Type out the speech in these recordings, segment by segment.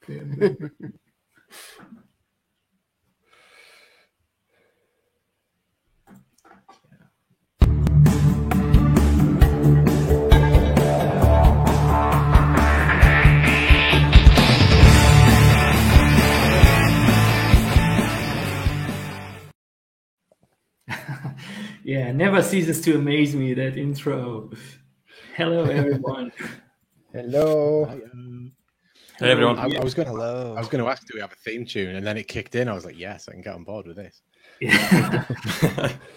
Yeah, never ceases to amaze me, that intro. Hello, everyone. Hello. Hey, everyone. I was going Hello. to ask, do we have a theme tune? And then it kicked in. I was like, yes, I can get on board with this. Yeah,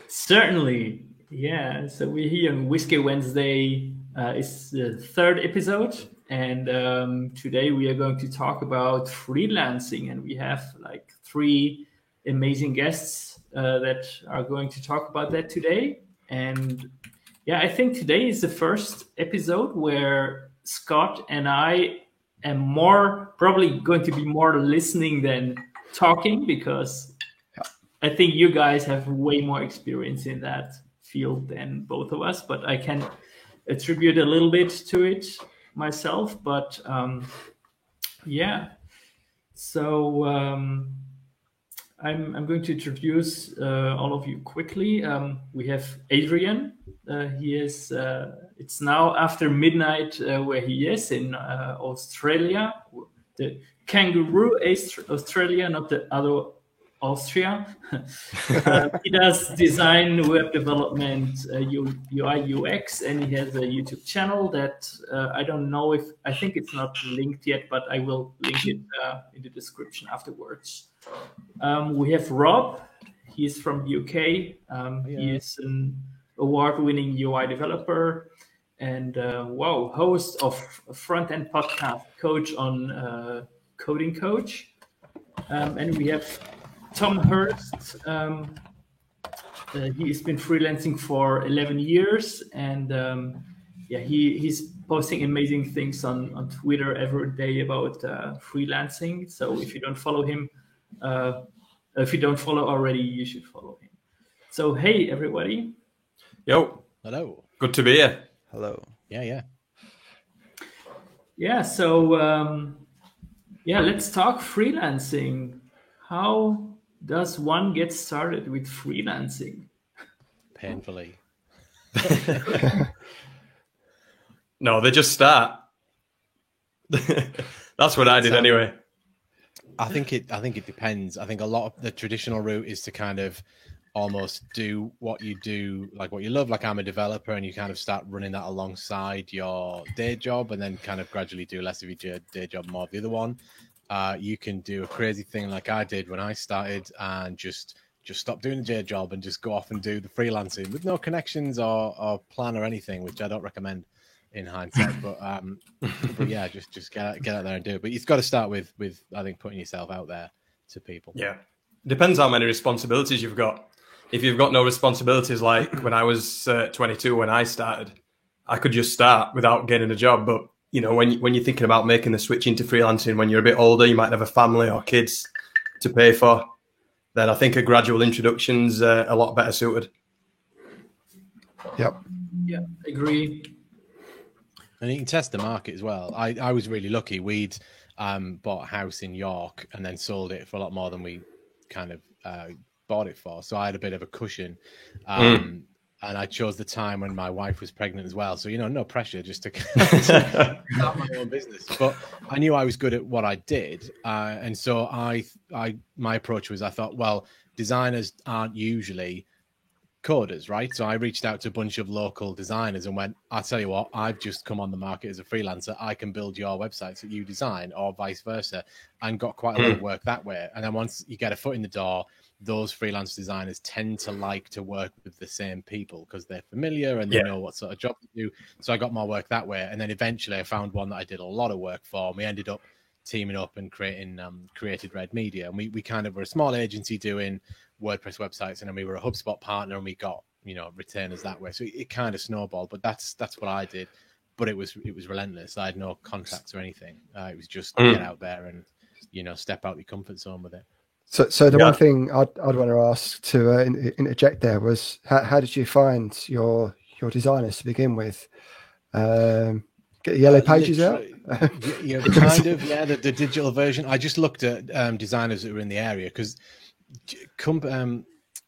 certainly. Yeah, so we're here on Whiskey Wednesday. It's the third episode. And today we are going to talk about freelancing. And we have like 3 amazing guests that are going to talk about that today. And yeah, I think today is the first episode where Scott and I am probably going to be more listening than talking, because I think you guys have way more experience in that field than both of us, but I can attribute a little bit to it myself. But yeah, so I'm going to introduce all of you quickly. We have Adrian. He is. It's now after midnight where he is in Australia, the kangaroo Australia, not the other Austria. He does design, web development, UI, UX, and he has a YouTube channel that I don't know if, I think it's not linked yet, but I will link it in the description afterwards. We have Rob. He is from the UK. He is an award-winning UI developer and host of a front-end podcast, Coach on Coding Coach. And we have Tom Hurst. He has been freelancing for 11 years, and he's posting amazing things on Twitter every day about freelancing. So if you don't follow him, if you don't follow already, you should follow him. So hey, everybody. Yo. Hello. Good to be here. Hello. Yeah. Yeah. So let's talk freelancing. How does one get started with freelancing? Painfully. No, they just start. That's what I did anyway. I think it depends. I think a lot of the traditional route is to kind of almost do what you do, like what you love. Like I'm a developer, and you kind of start running that alongside your day job, and then kind of gradually do less of your day job, more of the other one. You can do a crazy thing like I did when I started, and just stop doing the day job and just go off and do the freelancing with no connections or plan or anything, which I don't recommend in hindsight. But yeah, just get out there and do it. But you've got to start with I think putting yourself out there to people. Yeah, depends how many responsibilities you've got. If you've got no responsibilities, like when I was 22 when I started, I could just start without getting a job. But you know, when you're thinking about making the switch into freelancing, when you're a bit older, you might have a family or kids to pay for, then I think a gradual introduction's a lot better suited. Yep. Yeah, agree. And you can test the market as well. I was really lucky. We'd bought a house in York and then sold it for a lot more than we kind of bought it for. So I had a bit of a cushion. And I chose the time when my wife was pregnant as well. So, you know, no pressure, just to start my own business. But I knew I was good at what I did. And so my approach was, I thought, well, designers aren't usually coders, right? So I reached out to a bunch of local designers and went, I'll tell you what, I've just come on the market as a freelancer. I can build your websites that you design, or vice versa, and got quite a lot of work that way. And then once you get a foot in the door, those freelance designers tend to like to work with the same people because they're familiar and they know what sort of job to do. So I got more work that way. And then eventually I found one that I did a lot of work for. And we ended up teaming up and created Red Media. And we kind of were a small agency doing WordPress websites, and then we were a HubSpot partner, and we got, you know, retainers that way. So it kind of snowballed, but that's what I did. But it was relentless. I had no contracts or anything. It was just get out there and, you know, step out your comfort zone with it. So the one thing I'd want to ask to interject there was how did you find your designers to begin with? Get the yellow pages out. Yeah, kind of. Yeah, the digital version. I just looked at designers that were in the area because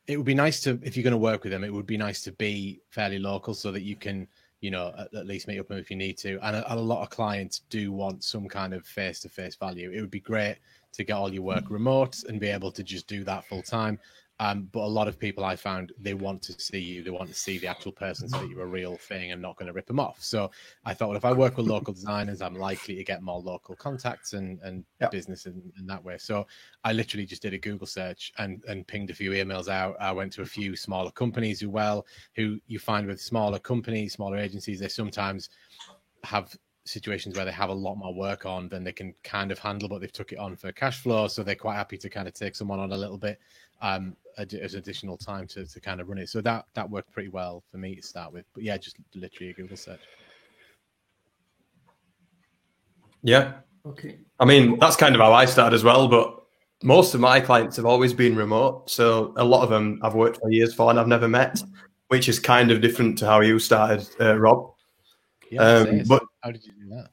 it would be nice to, if you're going to work with them, it would be nice to be fairly local so that you can, at least meet up with them if you need to. And a lot of clients do want some kind of face-to-face value. It would be great to get all your work remote and be able to just do that full time. But a lot of people I found, they want to see you. They want to see the actual person so that you're a real thing and not going to rip them off. So I thought, well, if I work with local designers, I'm likely to get more local contacts and business in that way. So I literally just did a Google search and pinged a few emails out. I went to a few smaller companies who you find with smaller companies, smaller agencies, they sometimes have situations where they have a lot more work on than they can kind of handle, but they've took it on for cash flow. So they're quite happy to kind of take someone on a little bit as additional time to kind of run it. So that worked pretty well for me to start with. But yeah, just literally a Google search. Yeah. Okay. I mean, that's kind of how I started as well, but most of my clients have always been remote. So a lot of them I've worked for years for and I've never met, which is kind of different to how you started, Rob. Yeah, but how did you do that?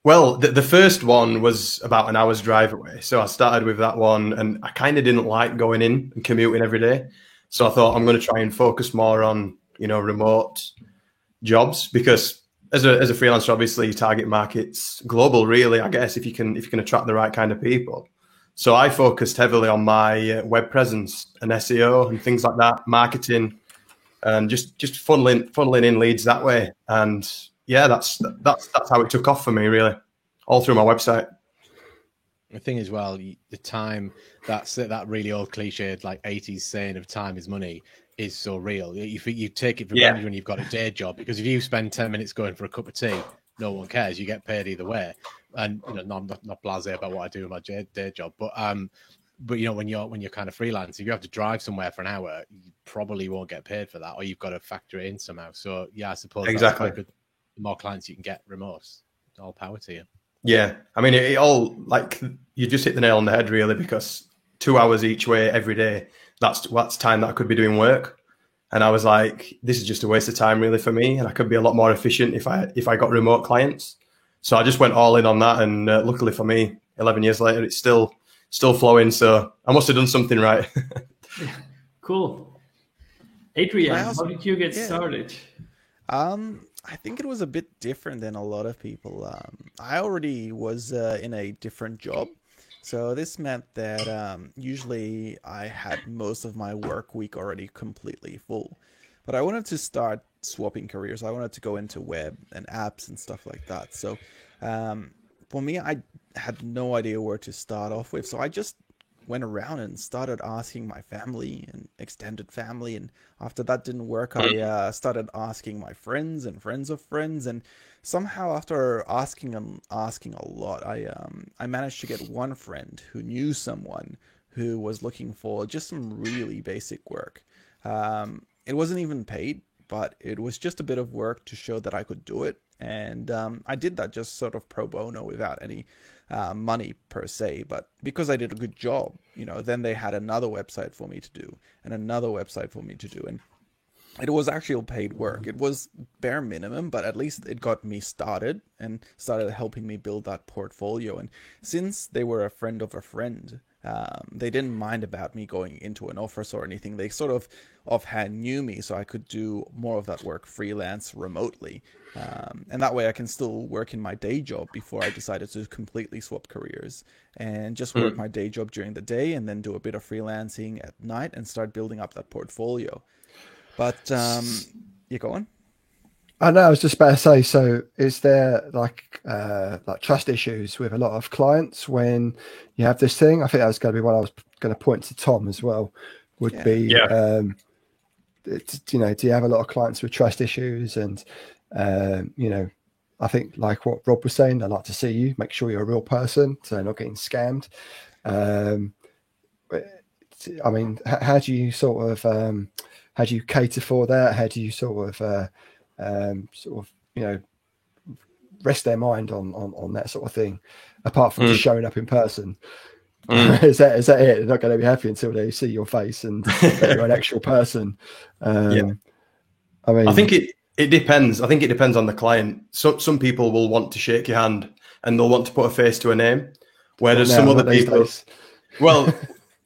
Well, the first one was about an hour's drive away. So I started with that one and I kind of didn't like going in and commuting every day. So I thought I'm going to try and focus more on, remote jobs because as a freelancer, obviously your target market's global, really, I guess, if you can attract the right kind of people. So I focused heavily on my web presence and SEO and things like that, marketing, and just funneling in leads that way. And yeah, that's how it took off for me, really, all through my website. The thing is, well, the time, that really old cliched like 80s saying of time is money is so real. You take it for granted when you've got a day job, because if you spend 10 minutes going for a cup of tea, no one cares. You get paid either way. And I'm not blasé about what I do in my day job, but when you're kind of freelance, if you have to drive somewhere for an hour, you probably won't get paid for that, or you've got to factor it in somehow. So yeah, I suppose exactly. That's quite good. The more clients you can get remote, all power to you. Yeah, I mean, it all, like, you just hit the nail on the head, really, because 2 hours each way every day, that's time that I could be doing work. And I was like, this is just a waste of time, really, for me, and I could be a lot more efficient if I got remote clients. So I just went all in on that, and luckily for me, 11 years later, it's still flowing. So I must have done something right. Cool. Adrian, how did you get started? I think it was a bit different than a lot of people. I already was in a different job. So this meant that usually I had most of my work week already completely full. But I wanted to start swapping careers. I wanted to go into web and apps and stuff like that. So for me, I had no idea where to start off with. So I just went around and started asking my family and extended family. And after that didn't work, I started asking my friends and friends of friends. And somehow after asking a lot, I managed to get one friend who knew someone who was looking for just some really basic work. It wasn't even paid, but it was just a bit of work to show that I could do it. And I did that just sort of pro bono without any money per se, but because I did a good job, then they had another website for me to do and another website for me to do. And it was actual paid work. It was bare minimum, but at least it got me started and started helping me build that portfolio. And since they were a friend of a friend, they didn't mind about me going into an office or anything. They sort of offhand knew me, so I could do more of that work freelance remotely. And that way I can still work in my day job before I decided to completely swap careers and just work my day job during the day and then do a bit of freelancing at night and start building up that portfolio. But you go on. I know. I was just about to say. So, is there like trust issues with a lot of clients when you have this thing? I think that was going to be what I was going to point to Tom as well. Do you have a lot of clients with trust issues? And I think like what Rob was saying, I'd like to see you make sure you're a real person, so they're not getting scammed. I mean, how do you sort of how do you cater for that? How do you sort of rest their mind on that sort of thing, apart from just showing up in person? Is that it? They're not going to be happy until they see your face and that you're an actual person. I mean, I think It depends. I think it depends on the client. Some people will want to shake your hand and they'll want to put a face to a name, whereas some other people. Well,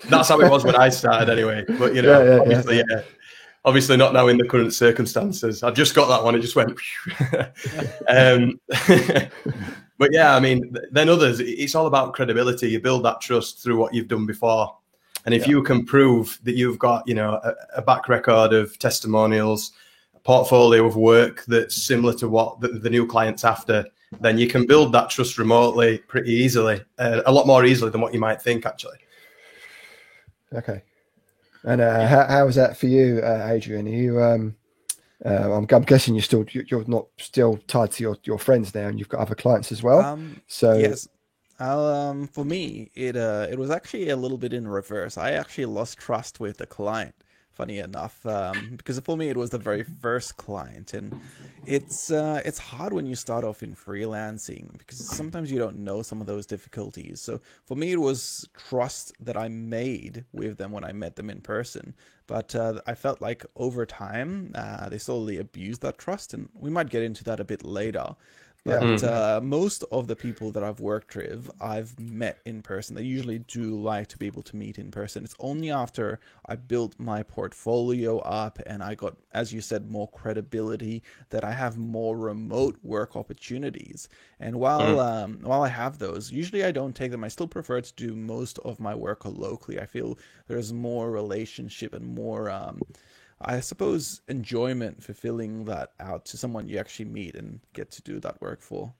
that's how it was when I started, anyway. But you know, obviously not now in the current circumstances. I just got that one; it just went. But yeah, I mean, then others. It's all about credibility. You build that trust through what you've done before, and if you can prove that you've got, you know, a back record of testimonials, portfolio of work that's similar to what the new client's after, then you can build that trust remotely pretty easily, a lot more easily than what you might think, actually. Okay. And how was that for you, Adrian? Are you, I'm guessing you're not still tied to your friends now, and you've got other clients as well. Yes. For me, it was actually a little bit in reverse. I actually lost trust with the client, funny enough, because for me it was the very first client, and it's hard when you start off in freelancing because sometimes you don't know some of those difficulties. So for me, it was trust that I made with them when I met them in person. But I felt like over time they slowly abused that trust, and we might get into that a bit later. But most of the people that I've worked with, I've met in person. They usually do like to be able to meet in person. It's only after I built my portfolio up and I got, as you said, more credibility, that I have more remote work opportunities. And while I have those, usually I don't take them. I still prefer to do most of my work locally. I feel there's more relationship and more I suppose enjoyment fulfilling that out to someone you actually meet and get to do that work for.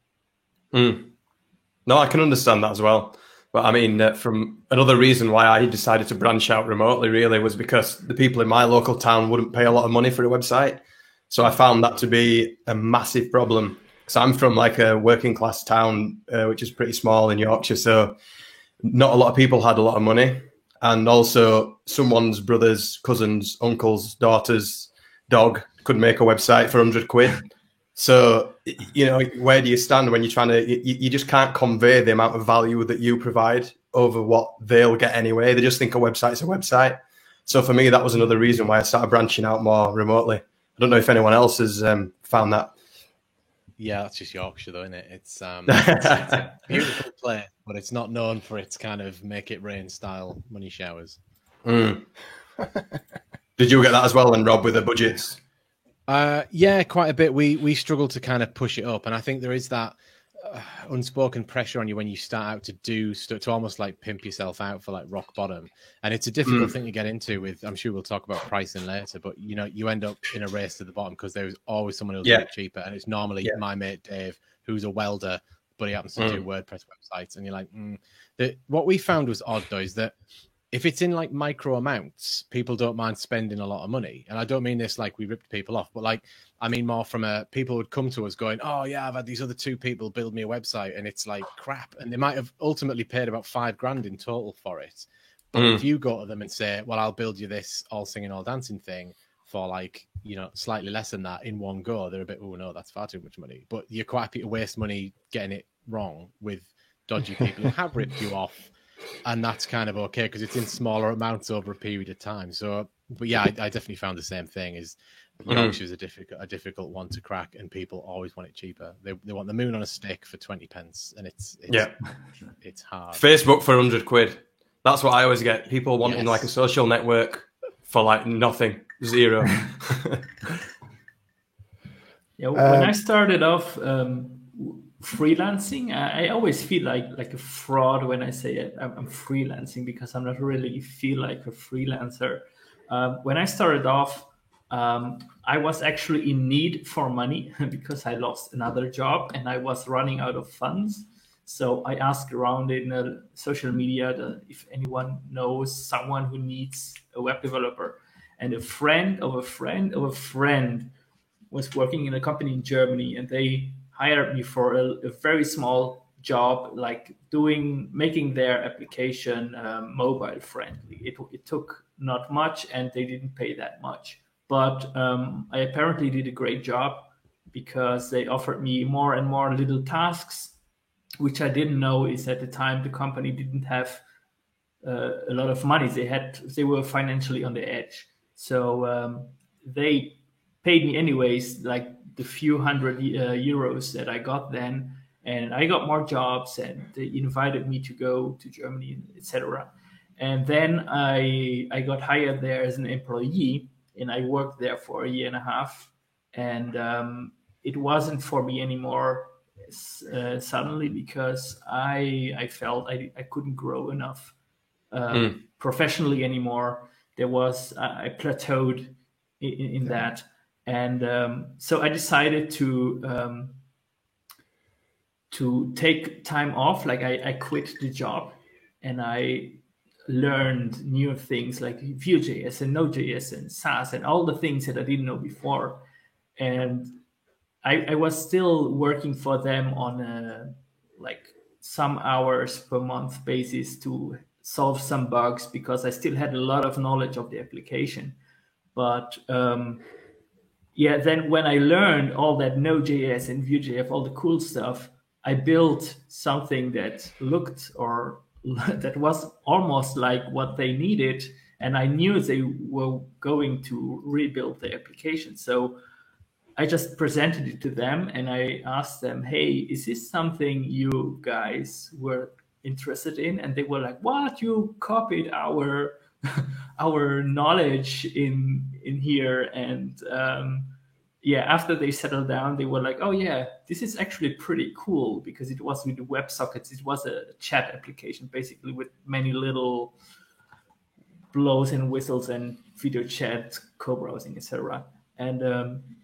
No, I can understand that as well. But I mean, from another reason why I decided to branch out remotely really was because the people in my local town wouldn't pay a lot of money for a website. So I found that to be a massive problem. So I'm from like a working class town, which is pretty small in Yorkshire. So not a lot of people had a lot of money. And also someone's brother's, cousin's, uncle's, daughter's dog could make a website for 100 quid. So, you know, where do you stand when you're trying to, you just can't convey the amount of value that you provide over what they'll get anyway. They just think a website's a website. So for me, that was another reason why I started branching out more remotely. I don't know if anyone else has found that. Yeah, that's just Yorkshire, though, isn't it? It's a beautiful place, but it's not known for its kind of make it rain style money showers. Did you get that as well, then, Rob, with the budgets? Yeah, quite a bit. We struggle to kind of push it up, and I think there is that unspoken pressure on you when you start out to do to almost like pimp yourself out for like rock bottom, and it's a difficult thing to get into. With, I'm sure we'll talk about pricing later, but you know, you end up in a race to the bottom because there's always someone who'll do it cheaper, and it's normally my mate Dave, who's a welder, but he happens to do WordPress websites, and you're like, what we found was odd though is that if it's in like micro amounts, people don't mind spending a lot of money. And I don't mean this like we ripped people off, but like, I mean more from people would come to us going, oh yeah, I've had these other two people build me a website and it's like crap. And they might have ultimately paid about $5,000 in total for it. But if you go to them and say, well, I'll build you this all singing, all dancing thing for like, you know, slightly less than that in one go, they're a bit, oh no, that's far too much money. But you're quite happy to waste money getting it wrong with dodgy people who have ripped you off. And that's kind of okay because it's in smaller amounts over a period of time. So, but yeah, I definitely found the same thing. Is Yorkshire is a difficult one to crack, and people always want it cheaper. They want the moon on a stick for 20 pence, and it's hard. Facebook for 100 quid. That's what I always get. People wanting like a social network for like nothing, zero. When I started off freelancing, I always feel like a fraud when I say I'm freelancing because I'm not really feel like a freelancer. When I started off, I was actually in need for money because I lost another job and I was running out of funds. So I asked around in social media if anyone knows someone who needs a web developer. And a friend of a friend of a friend was working in a company in Germany, and they hired me for a very small job, like making their application mobile friendly. It took not much, and they didn't pay that much. But I apparently did a great job because they offered me more and more little tasks, which I didn't know is at the time the company didn't have a lot of money. They were financially on the edge, so they paid me anyways, like the few hundred euros that I got then. And I got more jobs, and they invited me to go to Germany, etc. And then I got hired there as an employee, and I worked there for a year and a half. And it wasn't for me anymore suddenly, because I felt I couldn't grow enough professionally anymore. There was I plateaued in that, and so I decided to take time off. Like I quit the job, and I learned new things like Vue.js and Node.js and Sass and all the things that I didn't know before. And I was still working for them on a like some hours per month basis to solve some bugs, because I still had a lot of knowledge of the application. But yeah, then when I learned all that Node.js and Vue.js, all the cool stuff, I built something that looked or that was almost like what they needed. And I knew they were going to rebuild the application. So I just presented it to them, and I asked them, hey, is this something you guys were interested in? And they were like, what? You copied our our knowledge in here. And yeah, after they settled down, they were like, oh yeah, this is actually pretty cool, because it was with the WebSockets. It was a chat application, basically, with many little blows and whistles and video chat, co-browsing, etc. And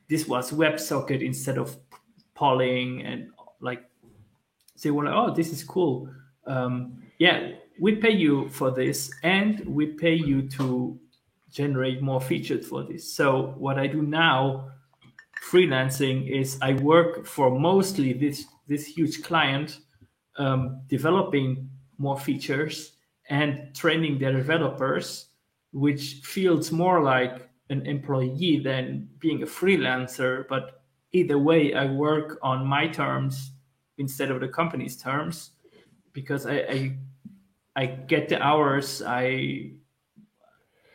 this was WebSocket instead of polling, and like they were like, oh, this is cool. Yeah, we pay you for this, and we pay you to generate more features for this. So what I do now, freelancing, is I work for mostly this huge client, developing more features and training their developers, which feels more like an employee than being a freelancer. But either way, I work on my terms instead of the company's terms, because I get the hours I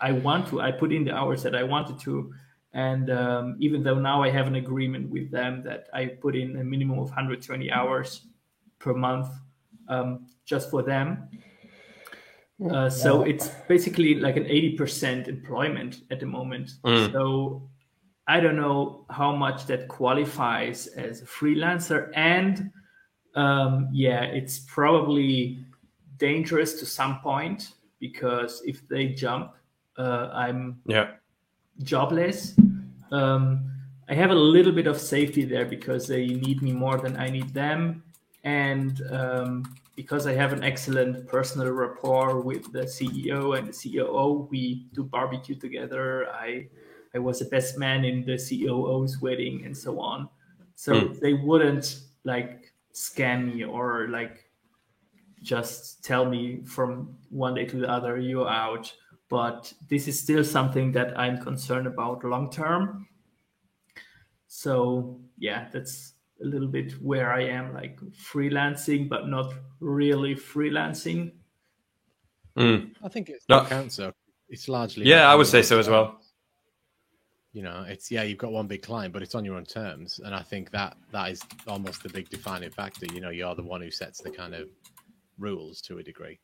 want to. I put in the hours that I wanted to. And even though now I have an agreement with them that I put in a minimum of 120 hours per month just for them. So it's basically like an 80% employment at the moment. So I don't know how much that qualifies as a freelancer. And yeah, it's probably dangerous to some point, because if they jump, I'm jobless. I have a little bit of safety there, because they need me more than I need them. And because I have an excellent personal rapport with the CEO and the COO, we do barbecue together. I was the best man in the COO's wedding and so on. So they wouldn't like scam me or like just tell me from one day to the other, you're out. But this is still something that I'm concerned about long term. So yeah, that's a little bit where I am, like freelancing, but not really freelancing. I think it's not cancer. It's largely. Yeah, I would say so as well. You know, it's you've got one big client, but it's on your own terms. And I think that is almost the big defining factor. You know, you're the one who sets the kind of rules to a degree.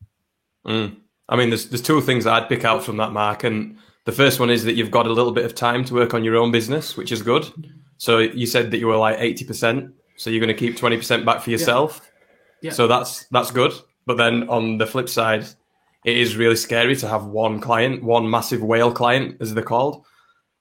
I mean, there's two things I'd pick out from that, Mark. And the first one is that you've got a little bit of time to work on your own business, which is good. So you said that you were like 80%. So you're going to keep 20% back for yourself. Yeah. So that's good. But then on the flip side, it is really scary to have one client, one massive whale client, as they're called,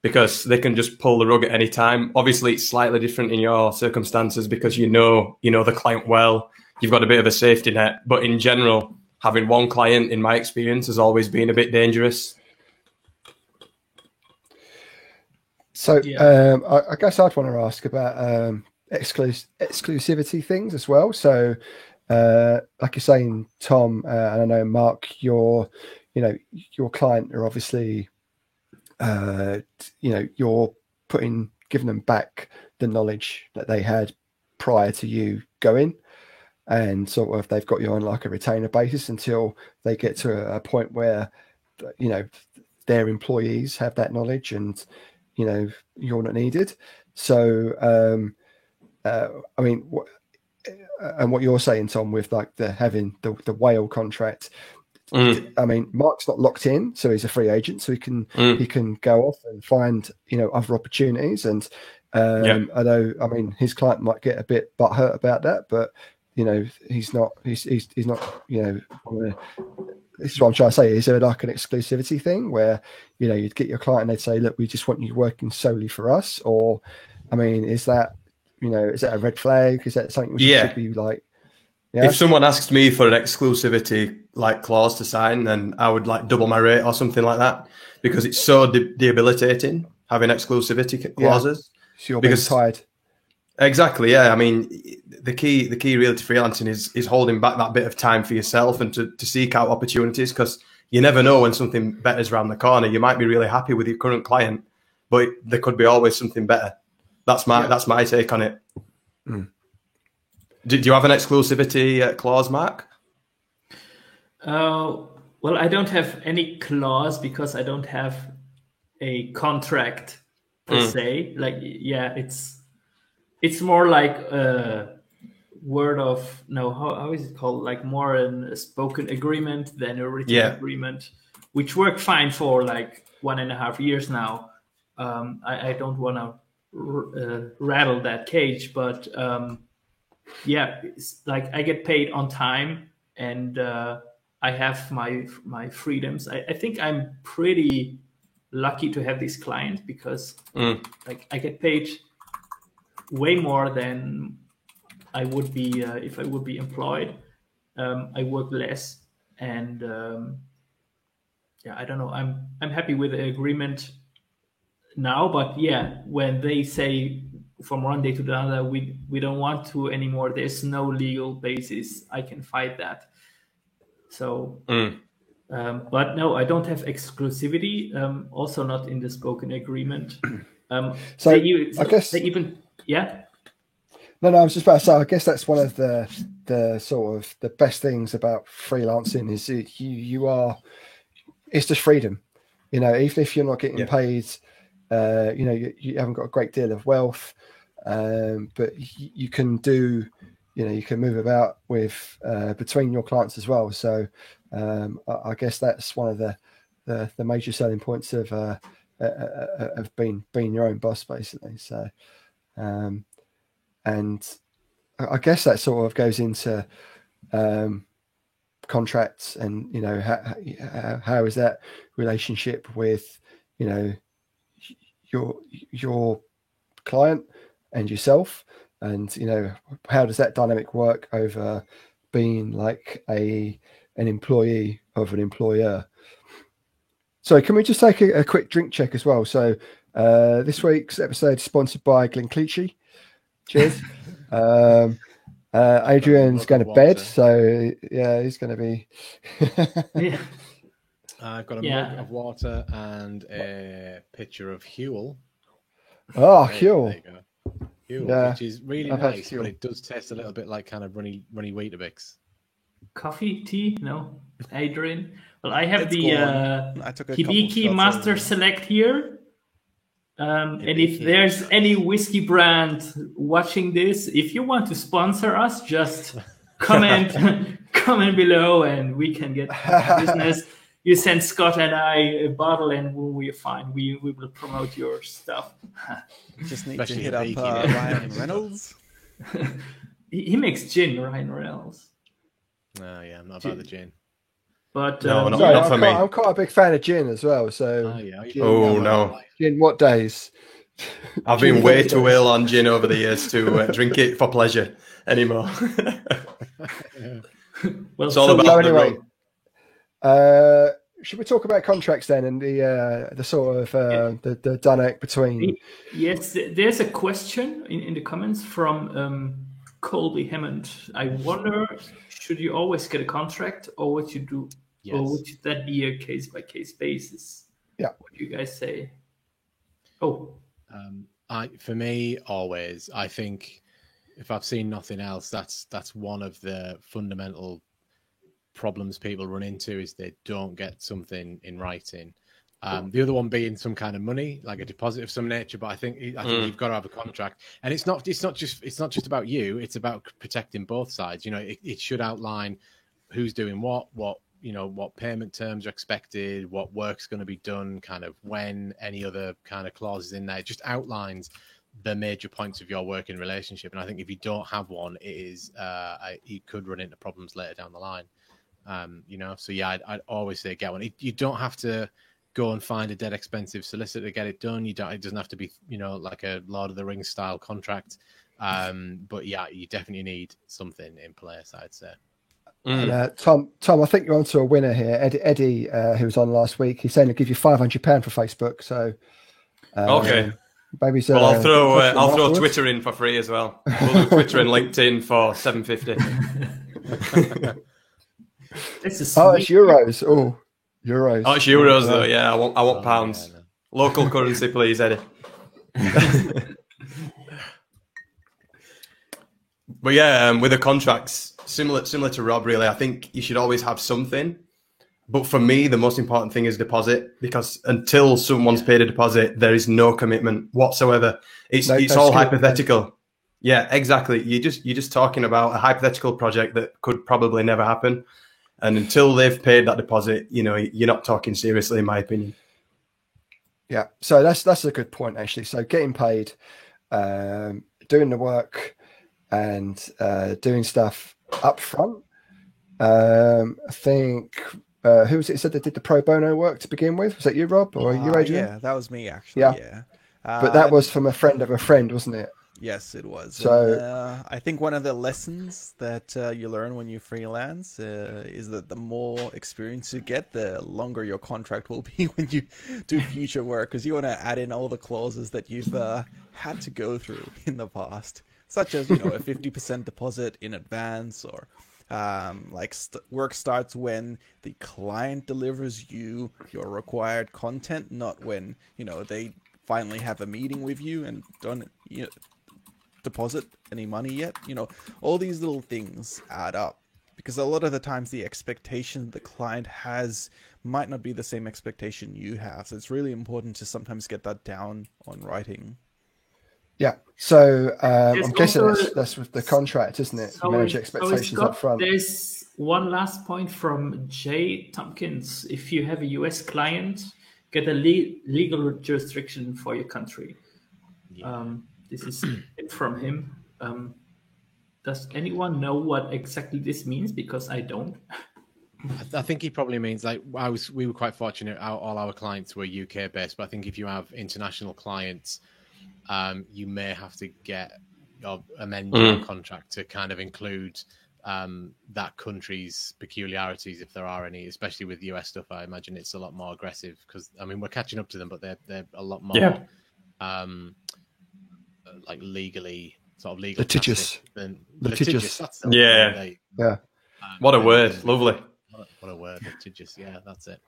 because they can just pull the rug at any time. Obviously, it's slightly different in your circumstances because you know the client well. You've got a bit of a safety net. But in general, having one client, in my experience, has always been a bit dangerous. So I guess I'd want to ask about exclusivity things as well. So like you're saying, Tom, and I know Mark, your client are obviously, you're giving them back the knowledge that they had prior to you going, and sort of they've got you on like a retainer basis until they get to a point where, their employees have that knowledge, and you're not needed. So I mean, and what you're saying, Tom, with like having the whale contract. I mean, Mark's not locked in, so he's a free agent, so he can go off and find other opportunities. And I know, I mean, his client might get a bit butthurt about that, but he's not. He's not. This is what I'm trying to say. Is there like an exclusivity thing where you'd get your client and they'd say, "Look, we just want you working solely for us," or I mean, is that is that a red flag? Is that something which should be like? Yeah? If someone asks me for an exclusivity like clause to sign, then I would like double my rate or something like that, because it's so debilitating having exclusivity clauses. So you're being tied. Exactly. Yeah. I mean, the key really to freelancing is holding back that bit of time for yourself and to seek out opportunities, because you never know when something better is around the corner. You might be really happy with your current client, but there could be always something better. That's my take on it. Mm. Do you have an exclusivity clause, Mark? Well, I don't have any clause because I don't have a contract per se. Like, it's more like a word of how is it called? Like more a spoken agreement than a written agreement, which worked fine for like 1.5 years now. I don't want to rattle that cage, but it's like I get paid on time, and I have my freedoms. I think I'm pretty lucky to have these clients because like I get paid way more than I would be if I would be employed. I work less, and I don't know. I'm happy with the agreement now, but when they say from one day to the other, we don't want to anymore, there's no legal basis, I can fight that. So, but no, I don't have exclusivity. Also, not in the spoken agreement. So I guess they even No, I was just about to say. I guess that's one of the sort of the best things about freelancing is you are. It's just freedom, even if you're not getting paid. You haven't got a great deal of wealth, but you can do. You can move about with between your clients as well. So I guess that's one of the major selling points of being your own boss, basically. So. And I guess that sort of goes into contracts, and how is that relationship with your client and yourself, and how does that dynamic work over being like an employee of an employer? So can we just take a quick drink check as well? So this week's episode is sponsored by Glenclichey. Cheers. Adrian's going to bed, so he's going to be. I've got a mug of water and a pitcher of Huel. Oh, Huel. Huel, which is really nice, but it does taste a little bit like kind of runny Weetabix. Coffee, tea? No, Adrian. Well, I have the Hibiki Master Select here. And if there's any whiskey brand watching this, if you want to sponsor us, just comment below and we can get business. You send Scott and I a bottle and we're fine. We will promote your stuff. You just need to hit up Ryan Reynolds. He makes gin, Ryan Reynolds. Oh yeah, I'm not about the gin. But not for me. I'm quite a big fan of gin as well. So no, gin. What days? I've been way too ill on gin over the years to drink it for pleasure anymore. Well, it's all about the rum. Should we talk about contracts then, and the sort of the dynamic between? Yes, there's a question in the comments from Colby Hammond. I wonder, should you always get a contract, or what you do? Yes. Or would that be a case-by-case basis? Yeah. What do you guys say? For me, always. I think if I've seen nothing else, that's one of the fundamental problems people run into is they don't get something in writing. The other one being some kind of money, like a deposit of some nature. But I think you've got to have a contract, and it's not just about you. It's about protecting both sides. You know, it should outline who's doing what payment terms are expected, what work's going to be done, kind of when, any other kind of clauses in there. It just outlines the major points of your working relationship. And I think if you don't have one, you could run into problems later down the line. So yeah, I'd always say get one. You don't have to go and find a dead expensive solicitor to get it done. It doesn't have to be, like a Lord of the Rings style contract. But yeah, you definitely need something in place, I'd say. And, Tom, I think you're onto a winner here. Eddie, who was on last week, he's saying he'll give you £500 for Facebook. So, okay. Maybe so. Well, I'll throw Twitter in for free as well. We'll do Twitter and LinkedIn for $750. It's euros. Oh, euros. Oh, it's euros though. Yeah, I want pounds. Yeah, no. Local currency, please, Eddie. But yeah, with the contracts, similar to Rob, really, I think you should always have something. But for me, the most important thing is deposit, because until someone's paid a deposit, there is no commitment whatsoever. It's all hypothetical. Yeah, exactly. You're just talking about a hypothetical project that could probably never happen. And until they've paid that deposit, you're not talking seriously, in my opinion. Yeah, so that's a good point, actually. So getting paid, doing the work, and doing stuff up front. I think who was it said that did the pro bono work to begin with? Was that you, Rob, or you, Adrian? Yeah, that was me, actually. Yeah. But that was from a friend of a friend, wasn't it? Yes, it was. So and, I think one of the lessons that you learn when you freelance is that the more experience you get, the longer your contract will be when you do future work, because you want to add in all the clauses that you've had to go through in the past, such as a 50% deposit in advance, or work starts when the client delivers you your required content, not when they finally have a meeting with you and don't deposit any money yet. All these little things add up, because a lot of the times the expectation the client has might not be the same expectation you have. So it's really important to sometimes get that down on writing. Yeah. So I'm guessing that's with the contract, isn't it? So manage expectations up front. There's one last point from Jay Tompkins. If you have a US client, get a legal jurisdiction for your country. Yeah. This is it from him. Does anyone know what exactly this means? Because I don't. I think he probably means we were quite fortunate. All our clients were UK based, but I think if you have international clients, you may have to amend your contract to kind of include that country's peculiarities, if there are any, especially with US stuff. I imagine it's a lot more aggressive, because we're catching up to them, but they're a lot more legally sort of legal litigious. Litigious. Yeah. What a word. Lovely. What a word. Litigious. Yeah, that's it.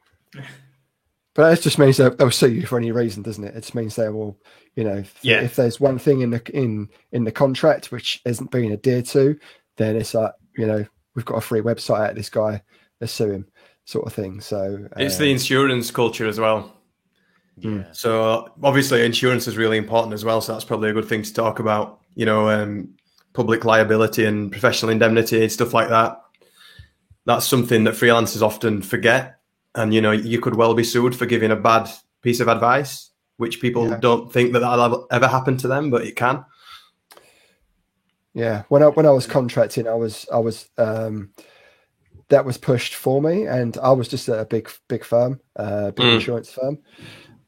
But it just means they'll sue you for any reason, doesn't it? It just means they will, if there's one thing in the contract which isn't being adhered to, then it's like, we've got a free website out this guy, let's sue him, sort of thing. So it's the insurance culture as well. Yeah. So obviously insurance is really important as well. So that's probably a good thing to talk about. Public liability and professional indemnity and stuff like that. That's something that freelancers often forget. And, you could well be sued for giving a bad piece of advice, which people don't think that'll ever happen to them, but it can. Yeah. When I was contracting, I was that was pushed for me, and I was just at a big firm, big insurance firm.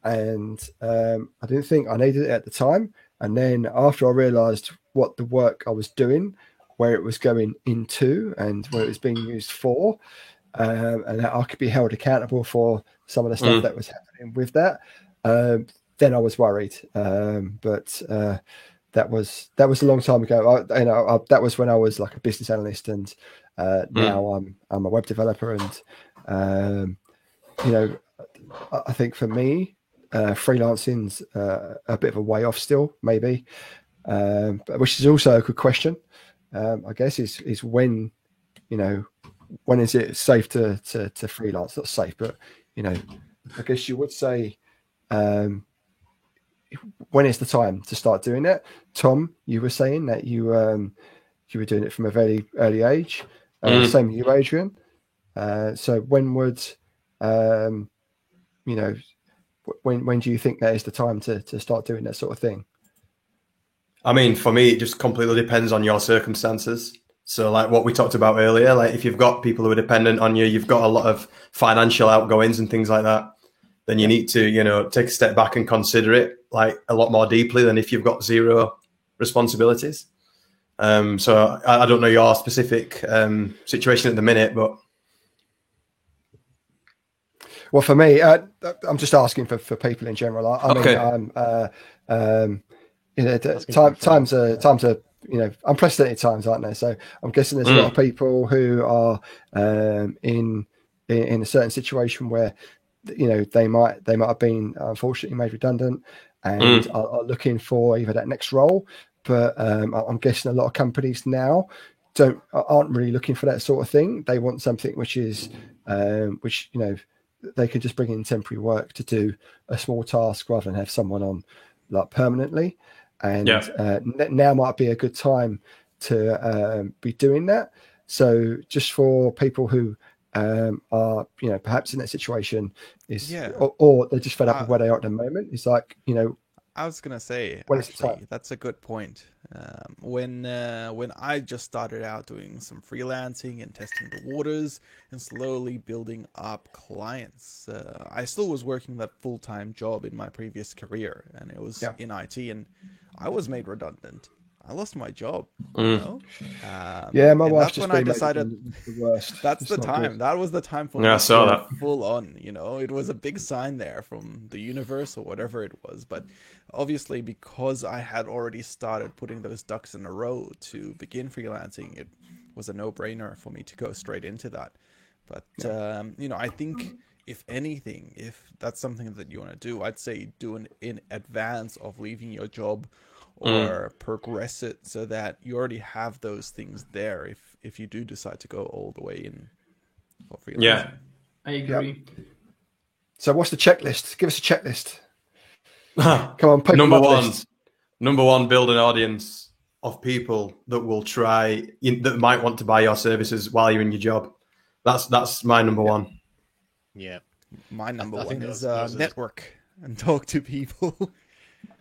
And I didn't think I needed it at the time. And then after I realized what the work I was doing, where it was going into and where it was being used for, and that I could be held accountable for some of the stuff that was happening with that, then I was worried. But that was a long time ago. That was when I was like a business analyst, and now I'm a web developer. And I think for me, freelancing's a bit of a way off still, maybe, which is also a good question. I guess is when, when is it safe to freelance? Not safe, but I guess you would say, when is the time to start doing it? Tom, you were saying that you were doing it from a very early age. Same with you, Adrian. So when would when do you think that is the time to start doing that sort of thing? I mean, for me, it just completely depends on your circumstances. So like what we talked about earlier, like if you've got people who are dependent on you, you've got a lot of financial outgoings and things like that, then you need to, take a step back and consider it like a lot more deeply than if you've got zero responsibilities. So I don't know your specific situation at the minute, but. Well, for me, I'm just asking for people in general. Okay. Times are unprecedented times, aren't they? So I'm guessing there's a lot of people who are in a certain situation where they might have been unfortunately made redundant and are looking for either that next role. But I'm guessing a lot of companies now aren't really looking for that sort of thing. They want something which is they can just bring in temporary work to do a small task rather than have someone on like permanently. And now might be a good time to be doing that. So just for people who are perhaps in that situation or they're just fed up with where they are at the moment, it's like I was gonna say, when actually, that's a good point. When I just started out doing some freelancing and testing the waters and slowly building up clients, I still was working that full-time job in my previous career, and it was in IT, and I was made redundant. I lost my job. My wife just when I decided the worst. That's the time. Good. That was the time for me. I saw that full on. It was a big sign there from the universe or whatever it was. But obviously, because I had already started putting those ducks in a row to begin freelancing, it was a no-brainer for me to go straight into that. But I think if anything, if that's something that you want to do, I'd say do it in advance of leaving your job. Or progress it so that you already have those things there if you do decide to go all the way in for freelancing. Yeah, I agree. Yep. So what's the checklist? Give us a checklist. Come on, number one, build an audience of people that will that might want to buy your services while you're in your job. That's my number one. Yeah. My number one is network and talk to people.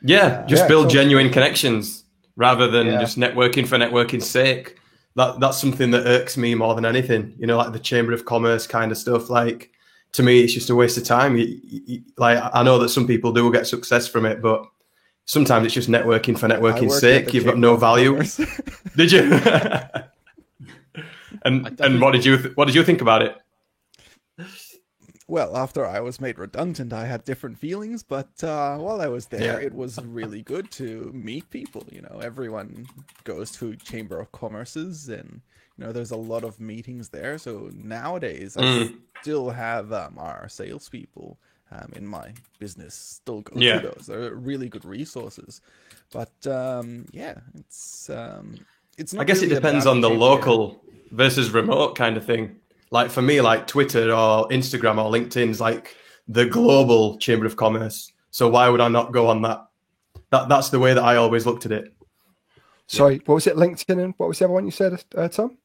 Build genuine connections rather than just networking for networking's sake. That's something that irks me more than anything. Like the Chamber of Commerce kind of stuff. Like to me, it's just a waste of time. Like I know that some people do get success from it, but sometimes it's just networking for networking's sake. You've got no value. Did you? and what did you think about it? Well, after I was made redundant, I had different feelings, but while I was there, it was really good to meet people. Everyone goes to Chamber of Commerce's, and there's a lot of meetings there. So nowadays, I still have our salespeople in my business still go to those. They're really good resources. But it's not. I guess really it depends on the local versus remote kind of thing. Like for me, like Twitter or Instagram or LinkedIn is like the global Chamber of Commerce. So why would I not go on that? That's the way that I always looked at it. Sorry, what was it? LinkedIn and what was the other one you said, Tom?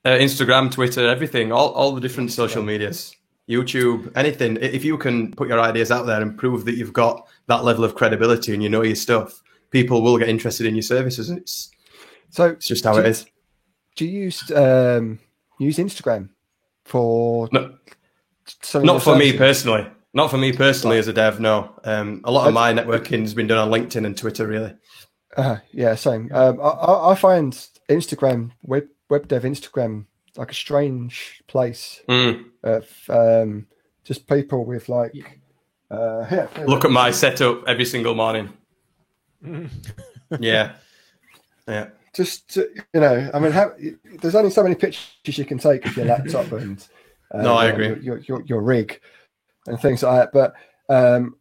Instagram, Twitter, everything, all the different social medias, YouTube, anything. If you can put your ideas out there and prove that you've got that level of credibility and you know your stuff, people will get interested in your services. It's just how it is. Do you use Instagram? Not for me personally. Not for me personally as a dev, no. A lot of my networking has been done on LinkedIn and Twitter, really. Same. I find Instagram, web dev Instagram, like a strange place of just people with like... Look at my setup every single morning. Yeah. Just, there's only so many pictures you can take of your laptop and I agree. Your rig and things like that. But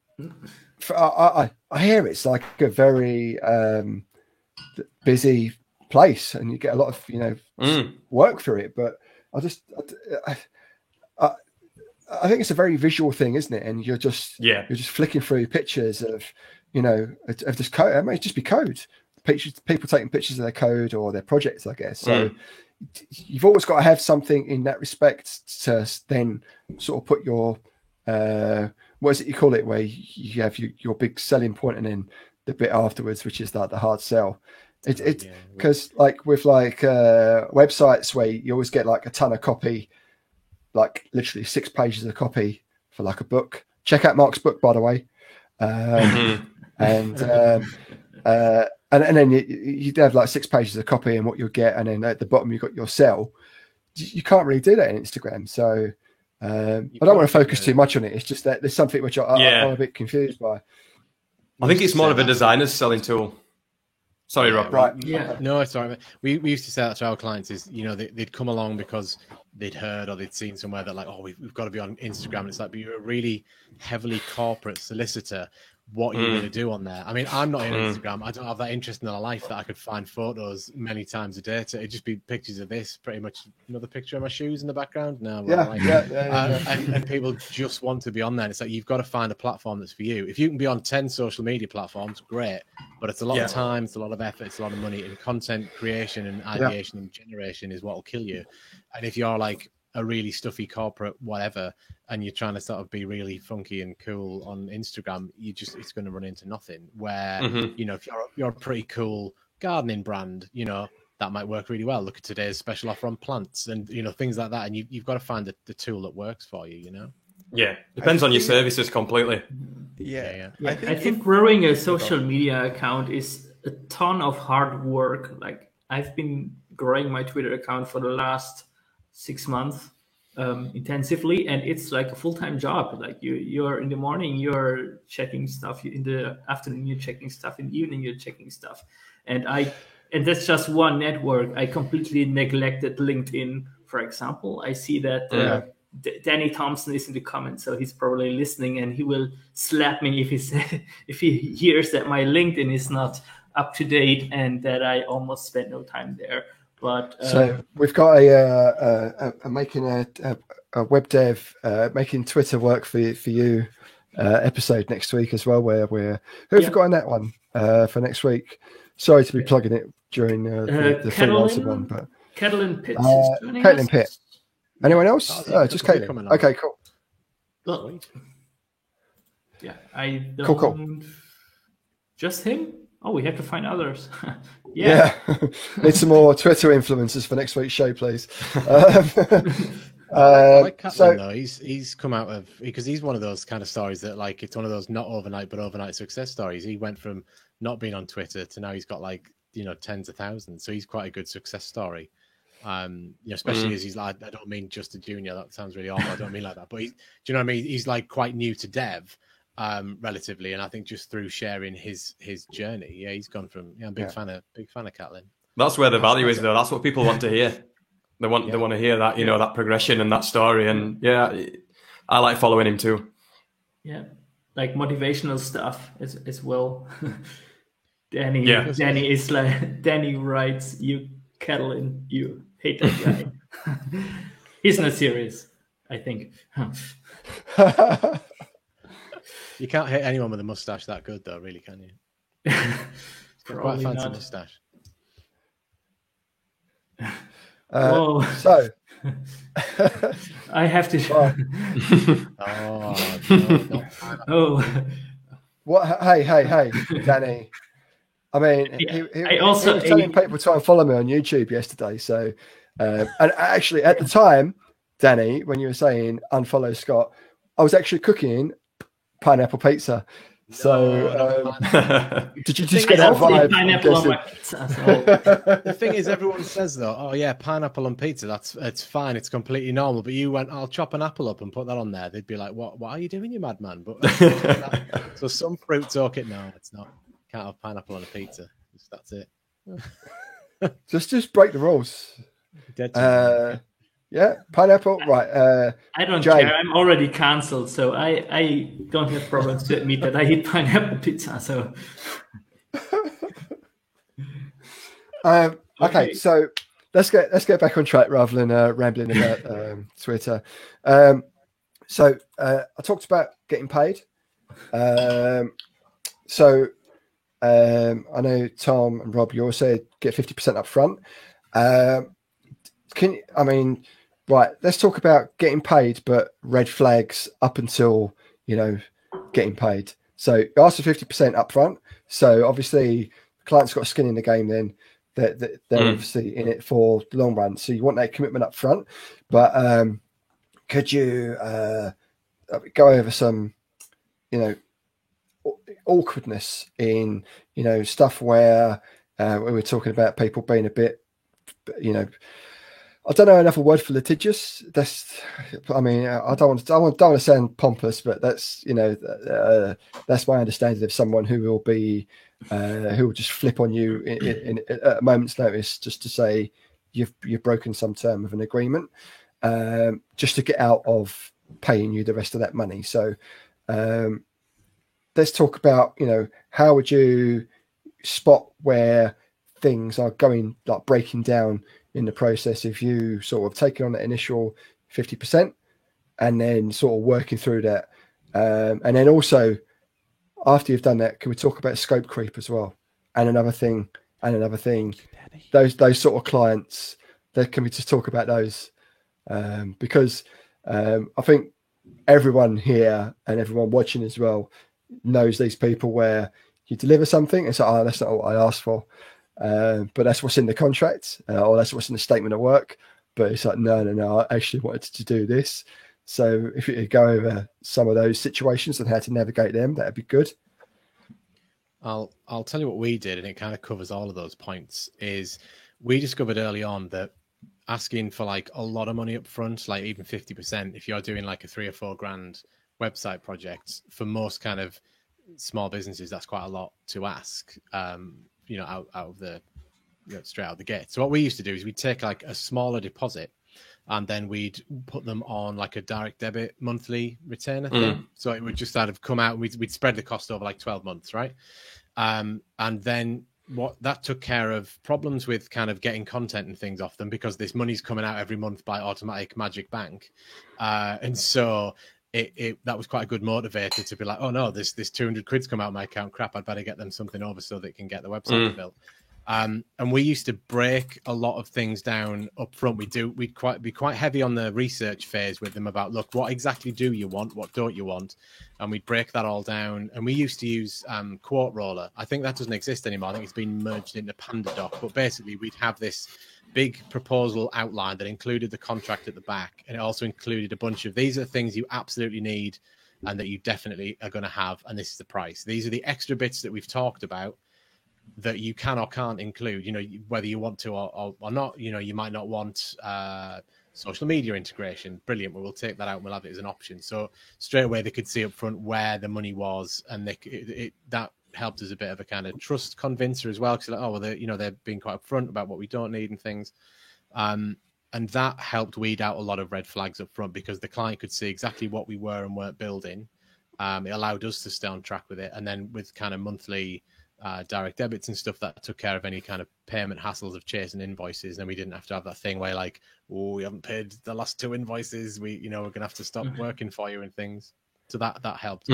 I hear it's like a very busy place and you get a lot of, work through it. But I think it's a very visual thing, isn't it? And you're just flicking through pictures of this code. It may just be code. People taking pictures of their code or their projects, I guess. So you've always got to have something in that respect to then sort of put your what is it you call it, where you have your big selling point and then the bit afterwards, which is like the hard sell. Because like with websites where you always get like a ton of copy, like literally 6 pages of copy for like a book. Check out Mark's book, by the way. And then you'd have like 6 pages of copy and what you'll get, and then at the bottom you've got your sell. You can't really do that in Instagram. So I don't want to focus too much on it. It's just that there's something which I'm a bit confused by. I think it's more of a designer's selling tool. Sorry, Rob. Right. Yeah. No, it's all right. We used to say that to our clients is, they'd come along because they'd heard or they'd seen somewhere that like, oh, we've got to be on Instagram. And it's like, but you're a really heavily corporate solicitor. What are you going to do on there? I mean, I'm not in Instagram. I don't have that interest in my life that I could find photos many times a day. It'd just be pictures of this, pretty much. Another picture of my shoes in the background. No, and people just want to be on there. And it's like, you've got to find a platform that's for you. If you can be on 10 social media platforms, great. But it's a lot of time, it's a lot of effort, it's a lot of money. And content creation and ideation and generation is what will kill you. And if you're like a really stuffy corporate whatever, and you're trying to sort of be really funky and cool on Instagram, it's going to run into nothing. Where if you're a pretty cool gardening brand, that might work really well. Look at today's special offer on plants and things like that. And you've got to find the tool that works for you. Yeah, depends on your services completely. Yeah. I think growing a social media account is a ton of hard work. Like I've been growing my Twitter account for the last 6 months intensively, and it's like a full-time job. Like you're in the morning you're checking stuff, in the afternoon you're checking stuff, in the evening you're checking stuff, and that's just one network. I completely neglected LinkedIn, for example. I see that Danny Thompson is in the comments, so he's probably listening, and he will slap me if he hears that my LinkedIn is not up to date and that I almost spent no time there. But so we've got a making a web dev making Twitter work for you episode next week as well, where who have you got on that one for next week? Sorry to be plugging it during the freelancer one, but Caitlin Pitts is joining Caitlin us. Pitt. Anyone else? Just Caitlin. Okay, cool. Well, yeah, I don't. Cool. Just him? Oh, we have to find others. Yeah. Need some more Twitter influencers for next week's show, please. Like Catlin, though, he's come out of, because he's one of those kind of stories that like it's one of those not overnight but overnight success stories. He went from not being on Twitter to now he's got like tens of thousands. So he's quite a good success story. Especially as he's like, I don't mean just a junior. That sounds really awful. I don't mean like that. But do you know what I mean? He's like quite new to dev. Relatively, and I think just through sharing his journey, he's gone from I'm big fan of Catlin. That's where the value is, though. That's what people want to hear. They want to hear that that progression and that story. And I like following him too. Yeah, like motivational stuff as well. Danny is like Danny writes, "You Catlin, you hate that guy." He's not serious, I think. You can't hit anyone with a mustache that good, though, really, can you? It's got quite a fancy mustache. So, I have to. What? Hey, Danny. I mean, he was telling people to try and follow me on YouTube yesterday. So, and actually, at the time, Danny, when you were saying unfollow Scott, I was actually cooking pineapple pizza. So did you just get that vibe? Pineapple on my pizza. So. The thing is, everyone says though, oh yeah, pineapple on pizza, it's fine, it's completely normal. But you went, I'll chop an apple up and put that on there. They'd be like, what are you doing, you madman? But so some fruits okay. No, it's not. Can't have pineapple on a pizza. That's it. just break the rules. Yeah, pineapple, right. I don't care. I'm already cancelled, so I don't have problems to admit that I eat pineapple pizza. So, okay, so let's get back on track rather than rambling about Twitter. So I talked about getting paid. I know Tom and Rob, you all said get 50% up front. Right, let's talk about getting paid, but red flags up until, getting paid. So you ask for 50% up front. So obviously the client's got skin in the game then. They're obviously in it for the long run. So you want that commitment up front. But could you go over some, awkwardness in, stuff where we were talking about people being a bit, I don't know another word for litigious. I don't want to sound pompous, but that's, that's my understanding of someone who will be, who will just flip on you at a moment's notice just to say you've broken some term of an agreement, just to get out of paying you the rest of that money. So let's talk about, how would you spot where things are going, like breaking down in the process if you sort of taking on that initial 50% and then sort of working through that. And then also after you've done that, can we talk about scope creep as well? And another thing, those sort of clients, can we just talk about those? Because I think everyone here and everyone watching as well knows these people where you deliver something and say, oh, that's not what I asked for. But that's what's in the contract, or that's what's in the statement of work. But it's like, no, I actually wanted to do this. So if you could go over some of those situations and how to navigate them, that'd be good. I'll tell you what we did, and it kind of covers all of those points. Is we discovered early on that asking for like a lot of money up front, like even 50%, if you're doing like a $3 or $4 grand website project, for most kind of small businesses, that's quite a lot to ask. Out of the straight out of the gate. So what we used to do is we'd take like a smaller deposit and then we'd put them on like a direct debit monthly retainer thing. So it would just sort of come out, we'd spread the cost over like 12 months, right? And then what that took care of problems with kind of getting content and things off them, because this money's coming out every month by automatic magic bank. And so that was quite a good motivator to be like, oh no, this 200 quid's come out of my account. Crap, I'd better get them something over so they can get the website built. And we used to break a lot of things down up front. We'd be quite heavy on the research phase with them about, look, what exactly do you want? What don't you want? And we'd break that all down. And we used to use Quote Roller. I think that doesn't exist anymore. I think it's been merged into PandaDoc. But basically, we'd have this big proposal outline that included the contract at the back. And it also included a bunch of, these are things you absolutely need and that you definitely are going to have. And this is the price. These are the extra bits that we've talked about that you can or can't include, whether you want to or not. You might not want social media integration. Brilliant. We'll take that out and we'll have it as an option. So straight away they could see up front where the money was, and that helped as a bit of a kind of trust convincer as well. Because they're being quite upfront about what we don't need and things. And that helped weed out a lot of red flags up front, because the client could see exactly what we were and weren't building. It allowed us to stay on track with it. And then with kind of monthly direct debits and stuff, that took care of any kind of payment hassles of chasing invoices. And we didn't have to have that thing where like, oh, we haven't paid the last 2 invoices. We're going to have to stop working for you and things. So that helped.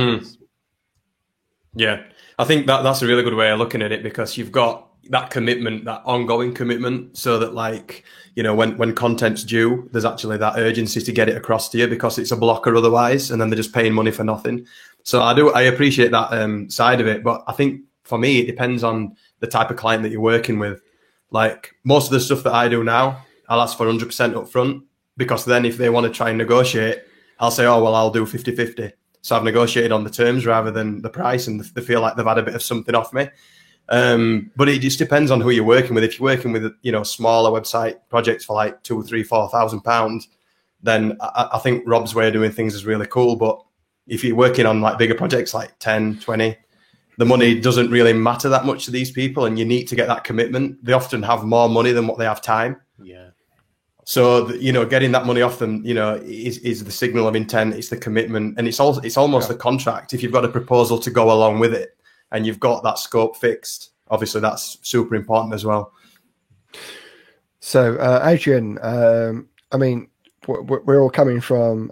Yeah, I think that's a really good way of looking at it, because you've got that commitment, that ongoing commitment, so that like, when content's due, there's actually that urgency to get it across to you, because it's a blocker otherwise, and then they're just paying money for nothing. So I appreciate that side of it, but I think for me, it depends on the type of client that you're working with. Like most of the stuff that I do now, I'll ask for 100% up front, because then if they want to try and negotiate, I'll say, oh, well, I'll do 50-50. So I've negotiated on the terms rather than the price, and they feel like they've had a bit of something off me. But it just depends on who you're working with. If you're working with, smaller website projects for like £2,000, £3,000, £4,000, then I think Rob's way of doing things is really cool. But if you're working on like bigger projects like 10, 20, the money doesn't really matter that much to these people, and you need to get that commitment. They often have more money than what they have time. Yeah. So, getting that money off them, is the signal of intent. It's the commitment, and it's almost the contract. If you've got a proposal to go along with it and you've got that scope fixed, obviously that's super important as well. So, Adrian, we're all coming from,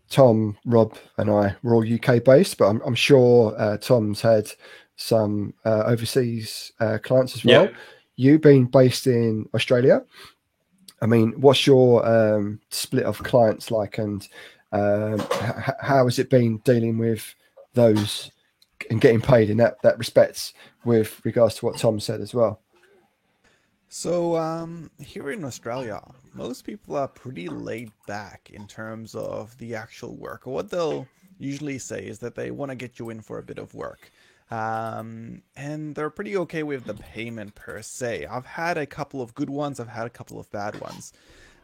Tom, Rob, and I were all UK based, but I'm sure Tom's had some overseas clients as well. Yeah. You being based in Australia, I mean, what's your split of clients like, and how has it been dealing with those and getting paid in that respect with regards to what Tom said as well? So here in Australia, most people are pretty laid back in terms of the actual work. What they'll usually say is that they want to get you in for a bit of work. And they're pretty okay with the payment per se. I've had a couple of good ones, I've had a couple of bad ones.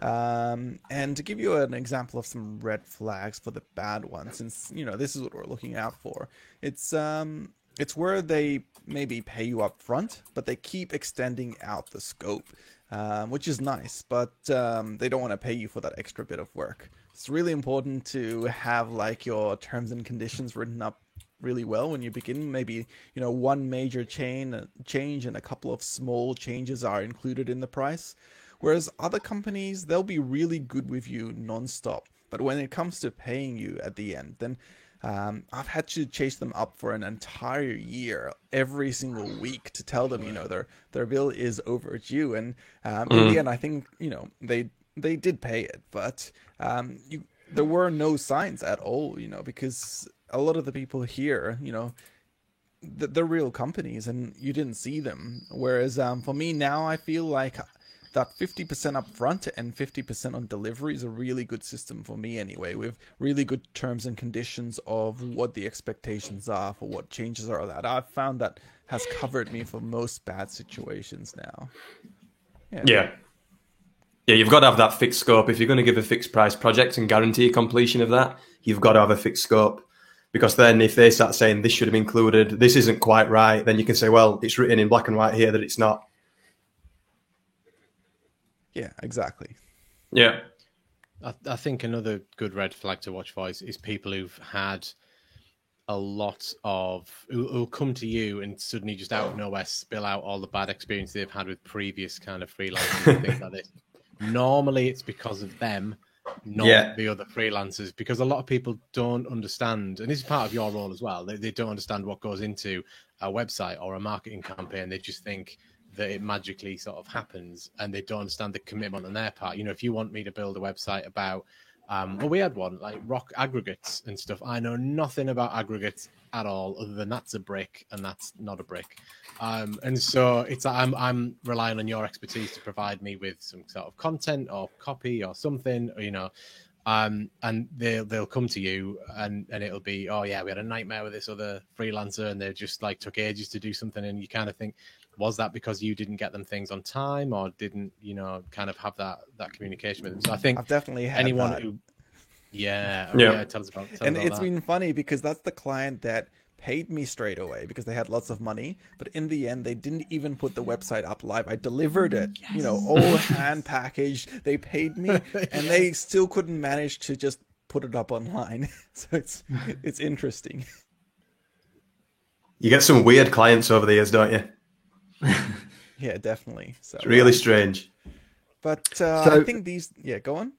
And to give you an example of some red flags for the bad ones, since, you know, this is what we're looking out for, it's where they maybe pay you up front, but they keep extending out the scope, which is nice, but they don't want to pay you for that extra bit of work. It's really important to have like your terms and conditions written up really well when you begin. Maybe, you know, one major change and a couple of small changes are included in the price. Whereas other companies, they'll be really good with you non-stop. But when it comes to paying you at the end, then I've had to chase them up for an entire year, every single week, to tell them, you know, their bill is overdue. And in the end, I think, you know, they did pay it, but there were no signs at all, you know, because a lot of the people here, you know, they're real companies and you didn't see them. Whereas for me now, I feel like that 50% up front and 50% on delivery is a really good system for me anyway, with really good terms and conditions of what the expectations are for what changes are that. I've found that has covered me for most bad situations now. Yeah, you've got to have that fixed scope. If you're going to give a fixed price project and guarantee completion of that, you've got to have a fixed scope. Because then if they start saying this should have included, this isn't quite right, then you can say, well, it's written in black and white here that it's not. Yeah, exactly. Yeah. I think another good red flag to watch for is people who've had a lot of, who'll come to you and suddenly just out of nowhere spill out all the bad experience they've had with previous kind of freelancers and things like this. Normally it's because of them, not the other freelancers, because a lot of people don't understand, and this is part of your role as well, they don't understand what goes into a website or a marketing campaign. They just think that it magically sort of happens, and they don't understand the commitment on their part. You know, if you want me to build a website about, well, we had one like rock aggregates and stuff. I know nothing about aggregates at all, other than that's a brick and that's not a brick. And so it's I'm relying on your expertise to provide me with some sort of content or copy or something, or, you know. And they'll come to you and it'll be, oh yeah, we had a nightmare with this other freelancer and they just like took ages to do something, and you kind of think, was that because you didn't get them things on time or didn't, you know, kind of have that communication with them? So I think I've definitely had anyone that. who, yeah, tell us about and about it's that. been funny because that's the client that paid me straight away because they had lots of money, but in the end they didn't even put the website up live. I delivered it, you know, all hand packaged. They paid me and they still couldn't manage to just put it up online. So it's interesting. You get some weird clients over the years, don't you? Yeah, definitely. So It's really strange. But I think these, go on.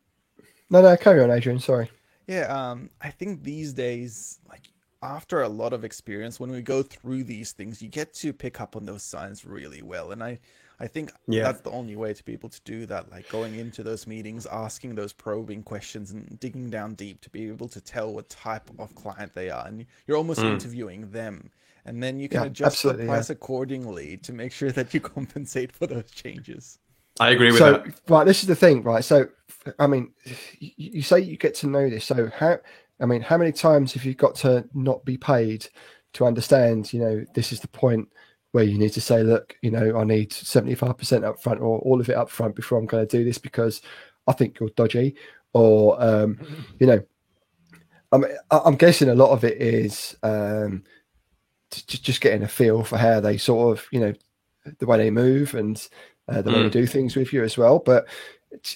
No, carry on, Adrian. Sorry. Yeah, I think these days, like after a lot of experience, when we go through these things, you get to pick up on those signs really well. And I think that's the only way to be able to do that, like going into those meetings, asking those probing questions and digging down deep to be able to tell what type of client they are. And you're almost interviewing them. And then you can adjust the price accordingly to make sure that you compensate for those changes. I agree with that. Right, this is the thing, right? So, I mean, you say you get to know this. So, how many times have you got to not be paid to understand, you know, this is the point where you need to say, look, you know, I need 75% up front or all of it up front before I'm going to do this because I think you're dodgy, or, you know, I'm guessing a lot of it is just getting a feel for how they sort of, you know, the way they move and the way they do things with you as well. But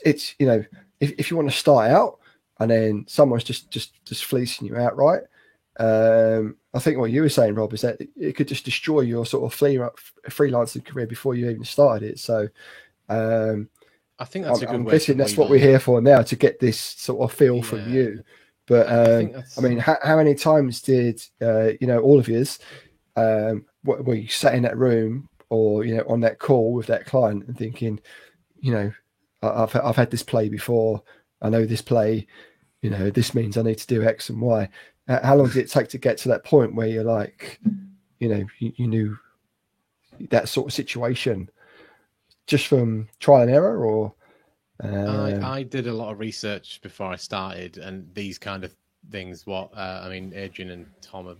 it's you know, if you want to start out and then someone's just fleecing you outright, I think what you were saying, Rob, is that it could just destroy your sort of freelancing career before you even started it. So I think that's I'm guessing that's what we're here for now, to get this sort of feel from you But think that's... I mean, how many times did all of yous were you sat in that room or on that call with that client and thinking, I've had this play before, I know this play, this means I need to do X and Y. How long did it take to get to that point where you're like, you knew that sort of situation just from trial and error, or? I did a lot of research before I started, and these kind of things. Adrian and Tom are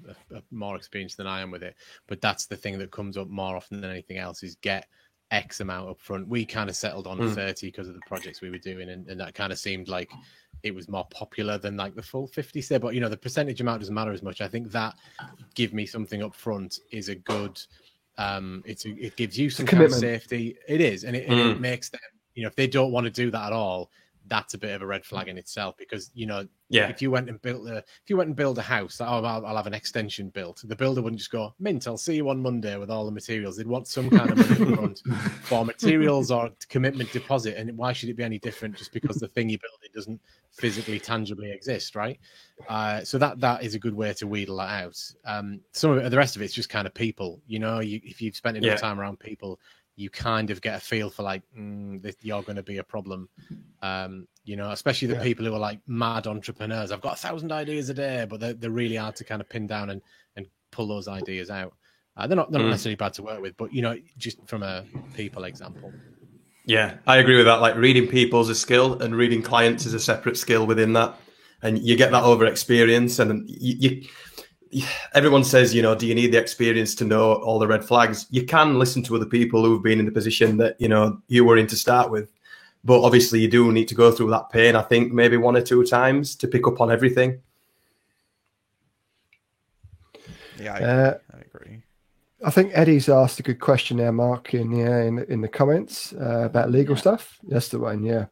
more experienced than I am with it, but that's the thing that comes up more often than anything else: is get X amount up front. We kind of settled on 30 because of the projects we were doing, and that kind of seemed like it was more popular than like the full 50. But the percentage amount doesn't matter as much. I think that give me something up front is a good. It gives you some kind of safety. It is, and it makes them. If they don't want to do that at all, that's a bit of a red flag in itself, because if you went and build a house, I'll have an extension built. The builder wouldn't just go, mint, I'll see you on Monday with all the materials. They'd want some kind of money up front for materials or commitment deposit. And why should it be any different just because the thing you're building doesn't physically, tangibly exist, right? So that is a good way to wheedle that out. Some of it, the rest of it's just kind of people. If you've spent enough time around people, you kind of get a feel for like you're going to be a problem, especially the people who are like mad entrepreneurs. I've got 1,000 ideas a day, but they're really hard to kind of pin down and pull those ideas out. They're not necessarily bad to work with, but just from a people example. Yeah, I agree with that. Like, reading people is a skill, and reading clients is a separate skill within that, and you get that over experience. And everyone says, do you need the experience to know all the red flags? You can listen to other people who've been in the position that, you were in to start with. But obviously you do need to go through that pain, I think, maybe 1 or 2 times to pick up on everything. Yeah, I agree. I think Eddie's asked a good question there, Mark, in the comments about legal stuff. That's the one, yeah.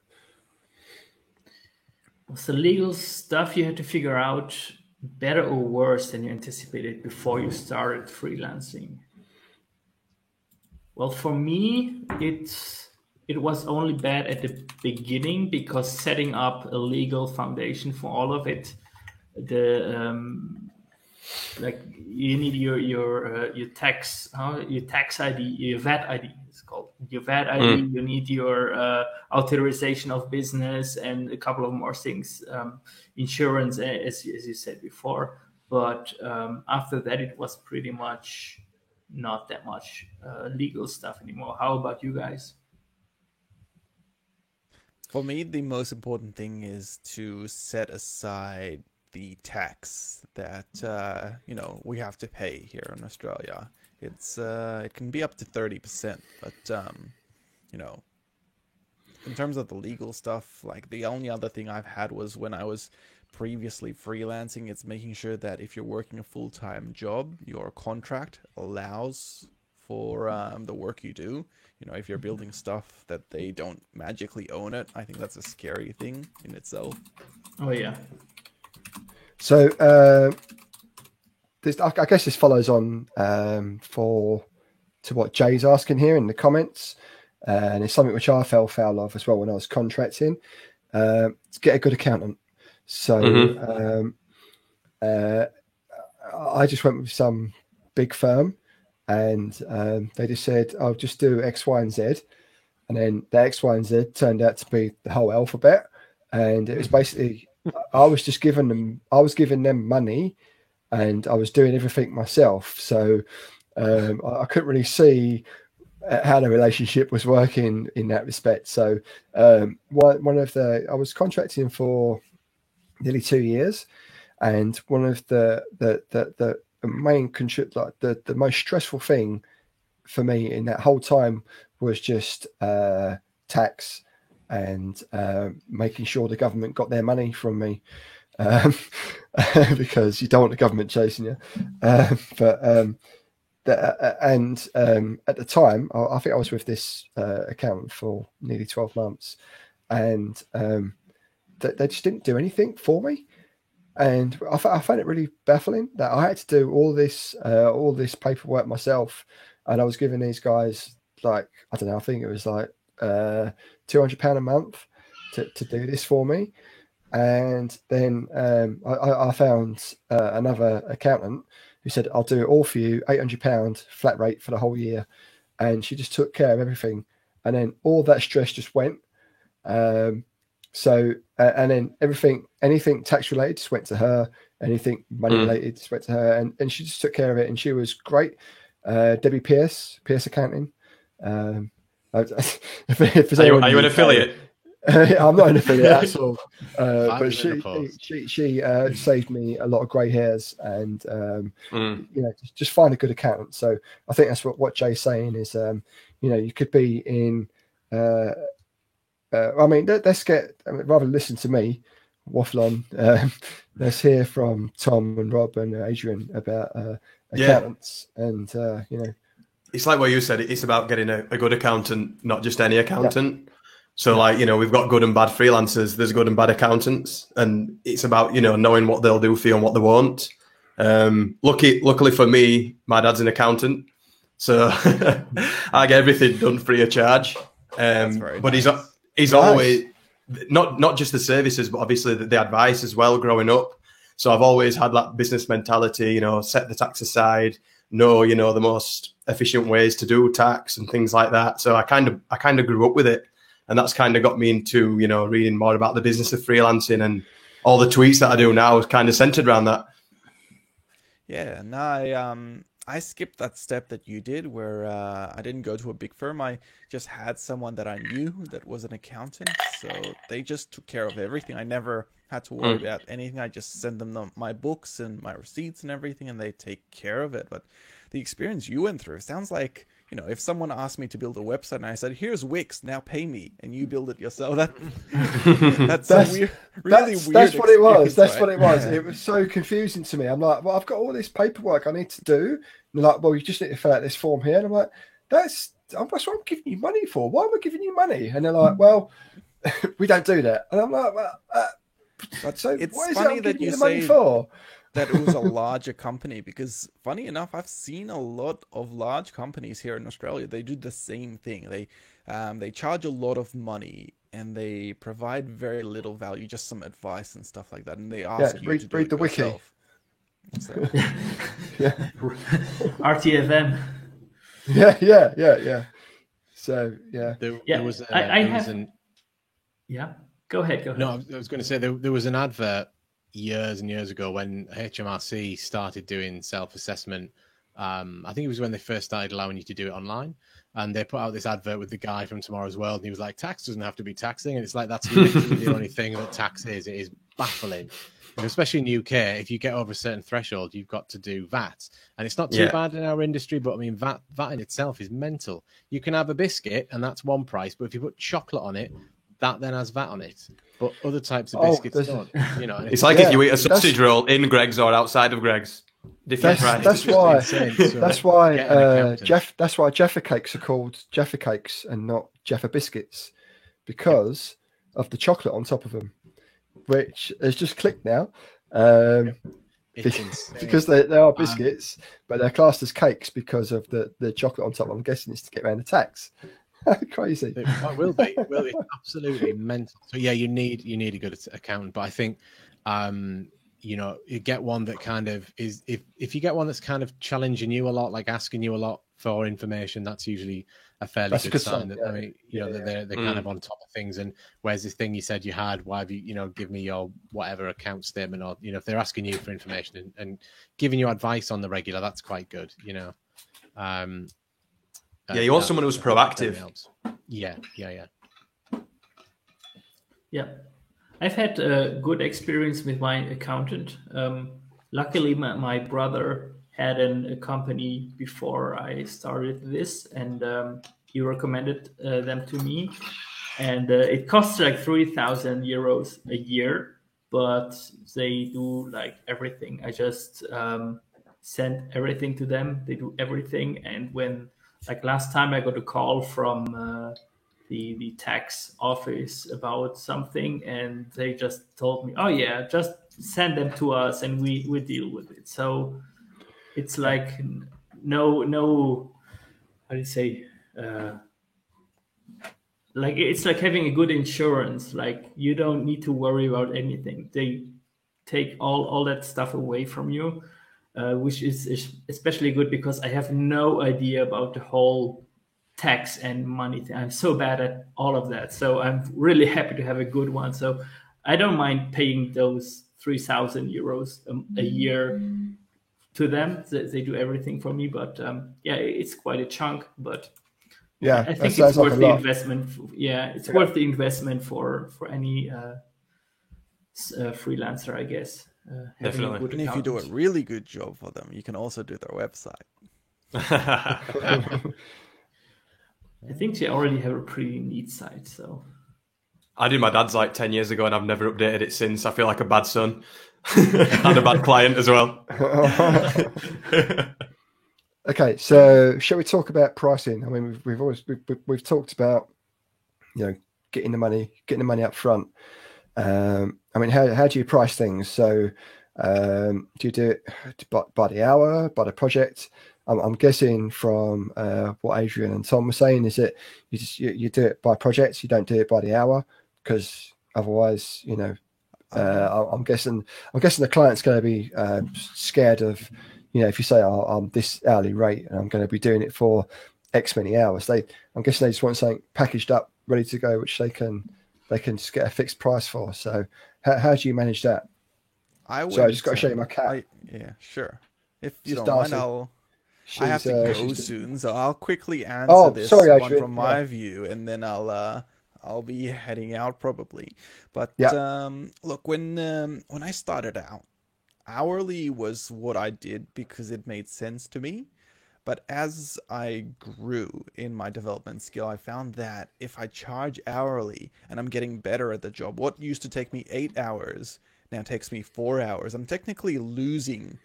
What's the legal stuff you had to figure out better or worse than you anticipated before you started freelancing? Well, for me, it was only bad at the beginning, because setting up a legal foundation for all of it, you need your tax ID, your VAT ID. It's called your VAT ID. You need your authorization of business and a couple of more things, insurance, as you said before. But after that, it was pretty much not that much legal stuff anymore. How about you guys? For me, the most important thing is to set aside the tax that we have to pay here in Australia. It can be up to 30%, but in terms of the legal stuff, like, the only other thing I've had was when I was previously freelancing. It's making sure that if you're working a full-time job, your contract allows for the work you do. If you're building stuff that they don't magically own it, I think that's a scary thing in itself. Oh yeah. So I guess this follows on to what Jay's asking here in the comments, and it's something which I fell foul of as well when I was contracting. To get a good accountant. So I just went with some big firm, and they just said, "I'll just do X, Y, and Z," and then the X, Y, and Z turned out to be the whole alphabet, and it was basically I was giving them money, and I was doing everything myself. So I couldn't really see how the relationship was working in that respect. So I was contracting for nearly 2 years, and one of the main the most stressful thing for me in that whole time was just tax and making sure the government got their money from me, because you don't want the government chasing you. At the time, I think I was with this accountant for nearly 12 months, and they just didn't do anything for me. And I found it really baffling that I had to do all this paperwork myself, and I was giving these guys, like, I don't know, I think it was like £200 a month to do this for me. And then I found another accountant who said, I'll do it all for you, £800 flat rate for the whole year. And she just took care of everything. And then all that stress just went. And then anything tax related just went to her. Anything money related just went to her. And she just took care of it. And she was great. Debbie Pierce Accounting. If are you an affiliate? I'm not an affiliate at all, but she saved me a lot of grey hairs, and just find a good accountant. So I think that's what Jay's saying is, you could be in. Let's rather than listen to me waffle on. Let's hear from Tom and Rob and Adrian about accountants, and it's like what you said. It's about getting a good accountant, not just any accountant. Yeah. So, we've got good and bad freelancers. There's good and bad accountants, and it's about knowing what they'll do for you and what they won't. Luckily for me, my dad's an accountant, so I get everything done free of charge. But nice. he's always not just the services, but obviously the advice as well. Growing up, so I've always had that business mentality. Set the tax aside. Know the most efficient ways to do tax and things like that. So I kind of grew up with it. And that's kind of got me into, reading more about the business of freelancing, and all the tweets that I do now is kind of centered around that. Yeah, and I skipped that step that you did where I didn't go to a big firm. I just had someone that I knew that was an accountant. So they just took care of everything. I never had to worry about anything. I just send them my books and my receipts and everything, and they take care of it. But the experience you went through sounds like, if someone asked me to build a website and I said, "Here's Wix, now pay me," and you build it yourself, that's weird. That's what it was. That's what it was. It was so confusing to me. I'm like, well, I've got all this paperwork I need to do. And they're like, well, you just need to fill out this form here. And I'm like, that's what I'm giving you money for. Why am I giving you money? And they're like, well, we don't do that. And I'm like, well, so it's what is funny it that you the say money for? that it was a larger company, because funny enough, I've seen a lot of large companies here in Australia. They do the same thing. They charge a lot of money and they provide very little value, just some advice and stuff like that. And they ask you to read the wiki. So. RTFM. Yeah. So there was yeah. Go ahead. No, I was going to say there was an advert years and years ago when HMRC started doing self-assessment. I think it was when they first started allowing you to do it online, and they put out this advert with the guy from Tomorrow's World, and he was like, tax doesn't have to be taxing. And it's like, that's literally the only thing that tax is. It is baffling. And especially in UK, if you get over a certain threshold, you've got to do VAT. And it's not too bad in our industry, but I mean, VAT in itself is mental. You can have a biscuit and that's one price, but if you put chocolate on it, that then has VAT on it. But other types of biscuits don't. It's like if you eat a sausage roll in Greggs or outside of Greggs. Different price. That's why Jaffa cakes are called Jaffa cakes and not Jaffa biscuits, because of the chocolate on top of them, which has just clicked now. Because they are biscuits, but they're classed as cakes because of the chocolate on top. I'm guessing it's to get around the tax. Crazy. It will be. It's absolutely mental. So yeah, you need a good accountant. But I think you get one that kind of is, if you get one that's kind of challenging you a lot, like asking you a lot for information, that's usually a fairly good sign. That, I mean, they're kind of on top of things. And where's this thing you said you had? Why have you, give me your whatever account statement, or if they're asking you for information and giving you advice on the regular, that's quite good. You want someone who's proactive. Yeah. I've had a good experience with my accountant. Luckily, my brother had a company before I started this, and he recommended them to me. And it costs like 3,000 euros a year, but they do like everything. I just send everything to them. They do everything. And when, like last time, I got a call from the tax office about something, and they just told me, oh yeah, just send them to us and we deal with it. So it's like no how do you say, like it's like having a good insurance. Like you don't need to worry about anything. They take all that stuff away from you, which is especially good because I have no idea about the whole tax and money thing. I'm so bad at all of that. So I'm really happy to have a good one. So I don't mind paying those 3,000 euros a year to them. They do everything for me, but yeah, it's quite a chunk. But Yeah, I that think sounds it's like worth a the lot. investment. Yeah, it's worth the investment for any freelancer, I guess. Having a Definitely. good And if you do a accountant. really good job for them, you can also do their website. I think they already have a pretty neat site. So I did my dad's like 10 years ago and I've never updated it since. I feel like a bad son and a bad client as well. Okay, so shall we talk about pricing? I mean, we've talked about, you know, getting the money up front. I mean, how do you price things? So, do you do it by the hour, by the project? I'm guessing from what Adrian and Tom were saying is that you do it by projects, you don't do it by the hour, because otherwise, you know, I'm guessing the client's going to be scared of, you know, if you say, oh, I'm this hourly rate and I'm going to be doing it for X many hours. I'm guessing they just want something packaged up, ready to go, which they can just get a fixed price for. So how do you manage that? I just got to show you my cat. Yeah, sure. If you This is don't mind, Darcy. I have to go she's- soon, so I'll quickly answer Oh, this sorry, one Adrian. from my view, and then I'll be heading out probably. But Yeah. look, when I started out, hourly was what I did because it made sense to me. But as I grew in my development skill, I found that if I charge hourly and I'm getting better at the job, what used to take me 8 hours now takes me 4 hours. I'm technically losing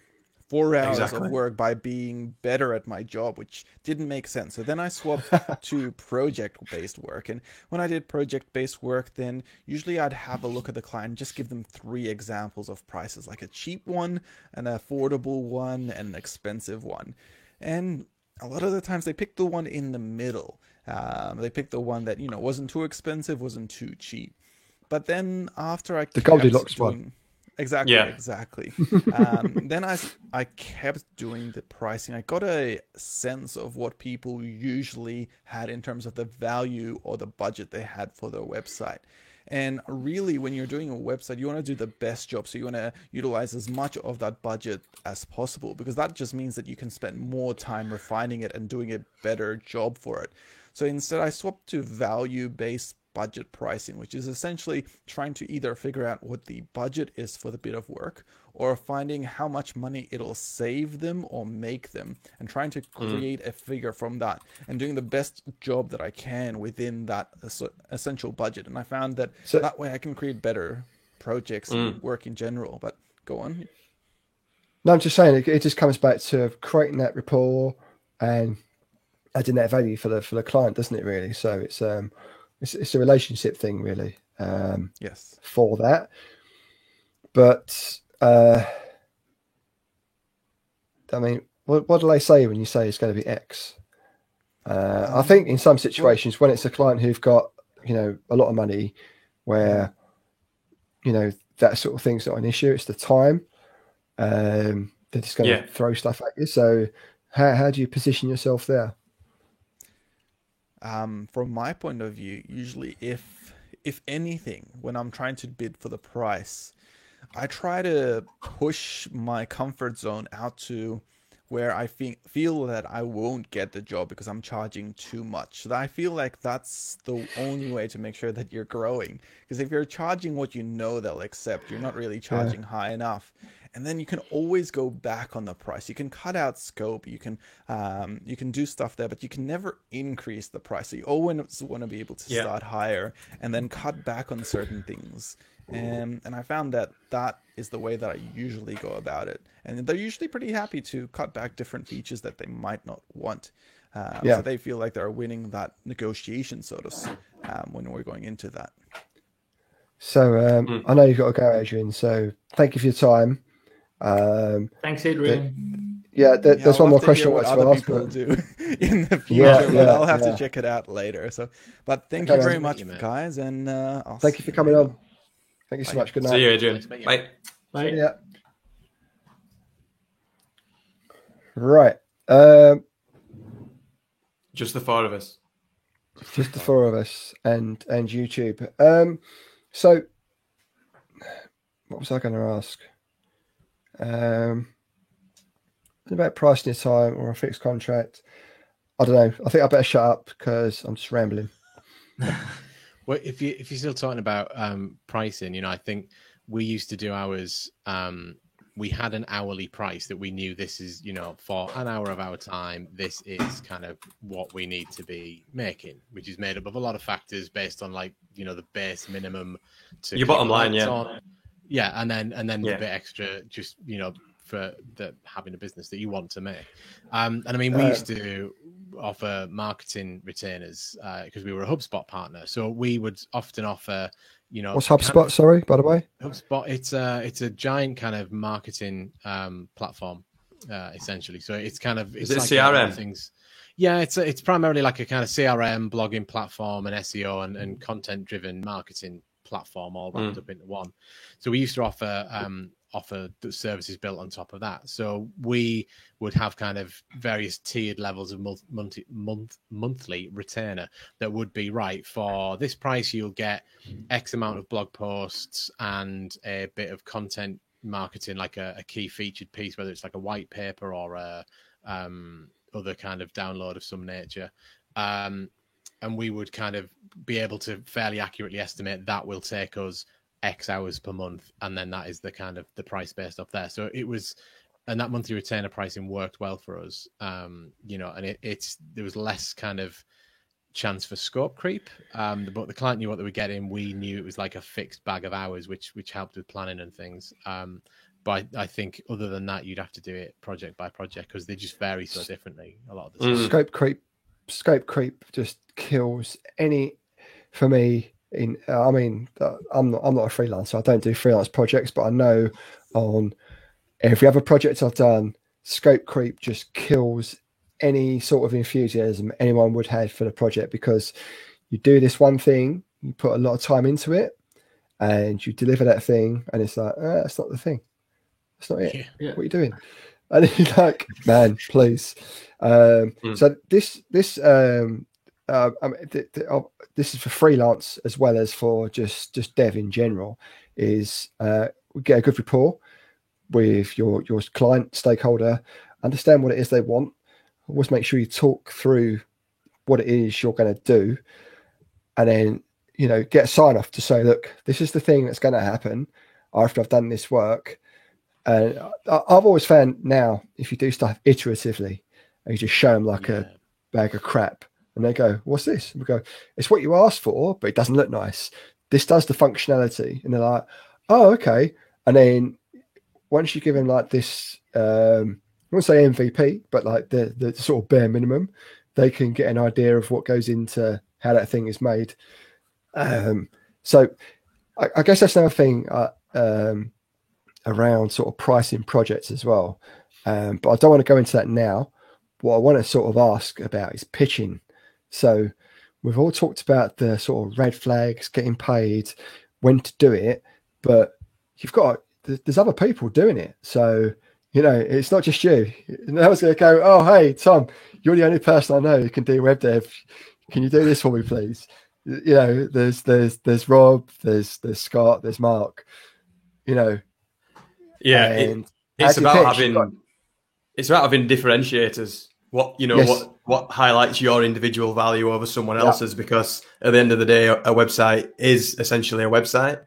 4 hours Exactly. of work by being better at my job, which didn't make sense. So then I swapped to project-based work. And when I did project-based work, then usually I'd have a look at the client and just give them 3 examples of prices, like a cheap one, an affordable one, and an expensive one. And a lot of the times they picked the one in the middle. They picked the one that, you know, wasn't too expensive, wasn't too cheap. But then after I The Goldilocks one. doing... Exactly, Yeah. exactly. Then I kept doing the pricing. I got a sense of what people usually had in terms of the value or the budget they had for their website. And really, when you're doing a website, you want to do the best job. So you want to utilize as much of that budget as possible, because that just means that you can spend more time refining it and doing a better job for it. So instead, I swapped to value-based budget pricing, which is essentially trying to either figure out what the budget is for the bit of work, or finding how much money it'll save them or make them, and trying to create a figure from that and doing the best job that I can within that essential budget. And I found that that way I can create better projects and work in general. But go on. No, I'm just saying it just comes back to creating that rapport and adding that value for the client, doesn't it? Really. So it's a relationship thing, really. Yes. For that, but I mean, what do they say when you say it's going to be X? I think in some situations, when it's a client who've got, you know, a lot of money, where, you know, that sort of thing's not an issue. It's the time. They're just going to throw stuff at you. So how do you position yourself there? From my point of view, usually if anything, when I'm trying to bid for the price, I try to push my comfort zone out to where I feel that I won't get the job because I'm charging too much. So I feel like that's the only way to make sure that you're growing. Because if you're charging what you know they'll accept, you're not really charging high enough. And then you can always go back on the price. You can cut out scope. You can do stuff there, but you can never increase the price. So you always want to be able to start higher and then cut back on certain things. And I found that is the way that I usually go about it. And they're usually pretty happy to cut back different features that they might not want. So they feel like they're winning that negotiation, sort of, when we're going into that. So I know you've got to go, Adrian. So thank you for your time. Thanks, Adrian. Yeah, there's I'll one more have to hear question I what wanted to other ask. people But do in the future, Yeah, but yeah, I'll have yeah. to check it out later. So, but thank Okay, you very man. much, Thank you, mate. guys, and I'll Thank see you for coming later. on. Thank you so Bye. much. Good See night. you, Adrian. Nice to meet you. Bye. Bye. Yeah. Right. Just the four of us. Just the four of us and YouTube. So what was I going to ask? About pricing your time or a fixed contract. I don't know. I think I better shut up because I'm just rambling. Well, if you're still talking about pricing, you know, I think we used to do ours. We had an hourly price that we knew this is, you know, for an hour of our time, this is kind of what we need to be making, which is made up of a lot of factors based on, like, you know, the base minimum to Your bottom line, yeah. on. Yeah, and then Yeah. the bit extra, just, you know, for the having a business that you want to make. And I mean, we used to offer marketing retainers because we were a HubSpot partner. So we would often offer, you know, What's HubSpot? Sorry, by the way. HubSpot. It's a giant kind of marketing platform, essentially. So it's kind of Is it like CRM? things. Yeah, it's primarily like a kind of CRM, blogging platform, and SEO and content driven marketing platform all wrapped up into one. So we used to offer the services built on top of that. So we would have kind of various tiered levels of monthly retainer that would be, right, for this price you'll get X amount of blog posts and a bit of content marketing, like a key featured piece, whether it's like a white paper or a other kind of download of some nature. And we would kind of be able to fairly accurately estimate that will take us X hours per month, and then that is the kind of the price based off there. So it was, and that monthly retainer pricing worked well for us, you know, and there was less kind of chance for scope creep, but the client knew what they were getting. We knew it was like a fixed bag of hours, which helped with planning and things. But I think other than that, you'd have to do it project by project because they just vary so differently a lot of the time. Scope creep just kills any, for me. I mean, I'm not a freelancer. I don't do freelance projects, but I know on every other project I've done, scope creep just kills any sort of enthusiasm anyone would have for the project, because you do this one thing, you put a lot of time into it, and you deliver that thing, and it's like, that's not the thing. That's not it. Yeah. What are you doing? And you're like, man, please. So this is for freelance as well as for just dev in general, is we get a good rapport with your client stakeholder, understand what it is they want, always make sure you talk through what it is you're going to do, and then, you know, get a sign off to say, look, this is the thing that's going to happen after I've done this work. And I've always found now, if you do stuff iteratively and you just show them like a bag of crap, and they go, what's this? And we go, it's what you asked for, but it doesn't look nice. This does the functionality. And they're like, oh, okay. And then once you give them like this, I won't say MVP, but like the sort of bare minimum, they can get an idea of what goes into how that thing is made. So I guess that's another thing around sort of pricing projects as well. But I don't want to go into that now. What I want to sort of ask about is pitching. So we've all talked about the sort of red flags, getting paid, when to do it, but there's other people doing it. So, you know, it's not just you. No one's going to go, oh, hey, Tom, you're the only person I know who can do web dev. Can you do this for me, please? You know, there's Rob, there's Scott, there's Mark, you know. Yeah, it's about having differentiators. What, you know, Yes. what highlights your individual value over someone else's, because at the end of the day, a website is essentially a website.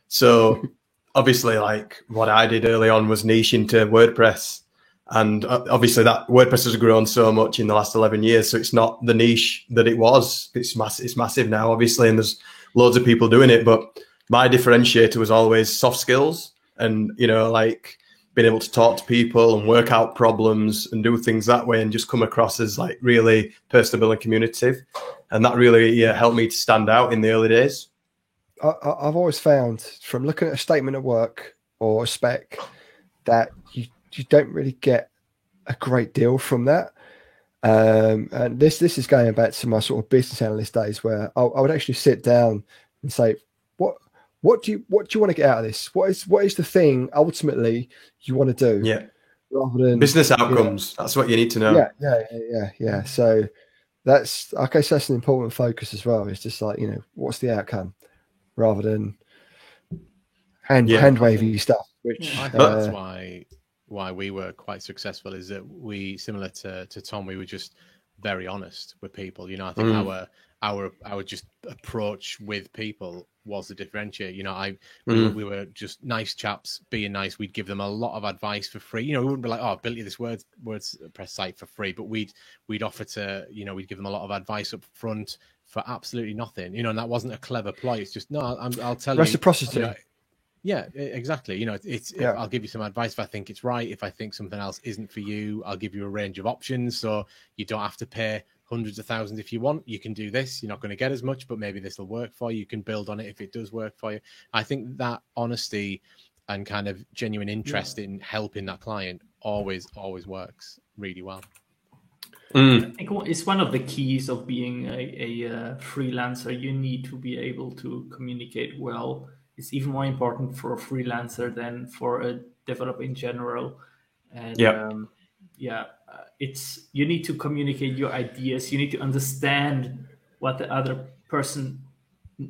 So obviously, like what I did early on was niche into WordPress, and obviously that WordPress has grown so much in the last 11 years. So it's not the niche that it was. It's massive now, obviously, and there's loads of people doing it. But my differentiator was always soft skills, and, you know, like being able to talk to people and work out problems and do things that way, and just come across as like really personable and communicative. And that really helped me to stand out in the early days. I've always found from looking at a statement of work or a spec that you don't really get a great deal from that. And this is going back to my sort of business analyst days, where I would actually sit down and say, what do you want to get out of this? What is the thing ultimately you want to do? Yeah. Rather than business outcomes. That's what you need to know. Yeah. So that's an important focus as well. It's just like, what's the outcome, rather than hand wavy stuff. Which I think that's why we were quite successful, is that we, similar to Tom, we were just very honest with people. I think our just approach with people was the differentiator. We were just nice chaps being nice. We'd give them a lot of advice for free. We wouldn't be like, oh, I built you this WordPress site for free, but we'd offer to, we'd give them a lot of advice up front for absolutely nothing. And that wasn't a clever ploy. It's just, no, I'll tell you. Reciprocity. Yeah, exactly. I'll give you some advice if I think it's right. If I think something else isn't for you, I'll give you a range of options, so you don't have to pay hundreds of thousands if you want. You can do this. You're not going to get as much, but maybe this will work for you. You can build on it if it does work for you. I think that honesty and kind of genuine interest in helping that client always works really well. I think it's one of the keys of being a freelancer. You need to be able to communicate well. It's even more important for a freelancer than for a developer in general. And you need to communicate your ideas. You need to understand what the other person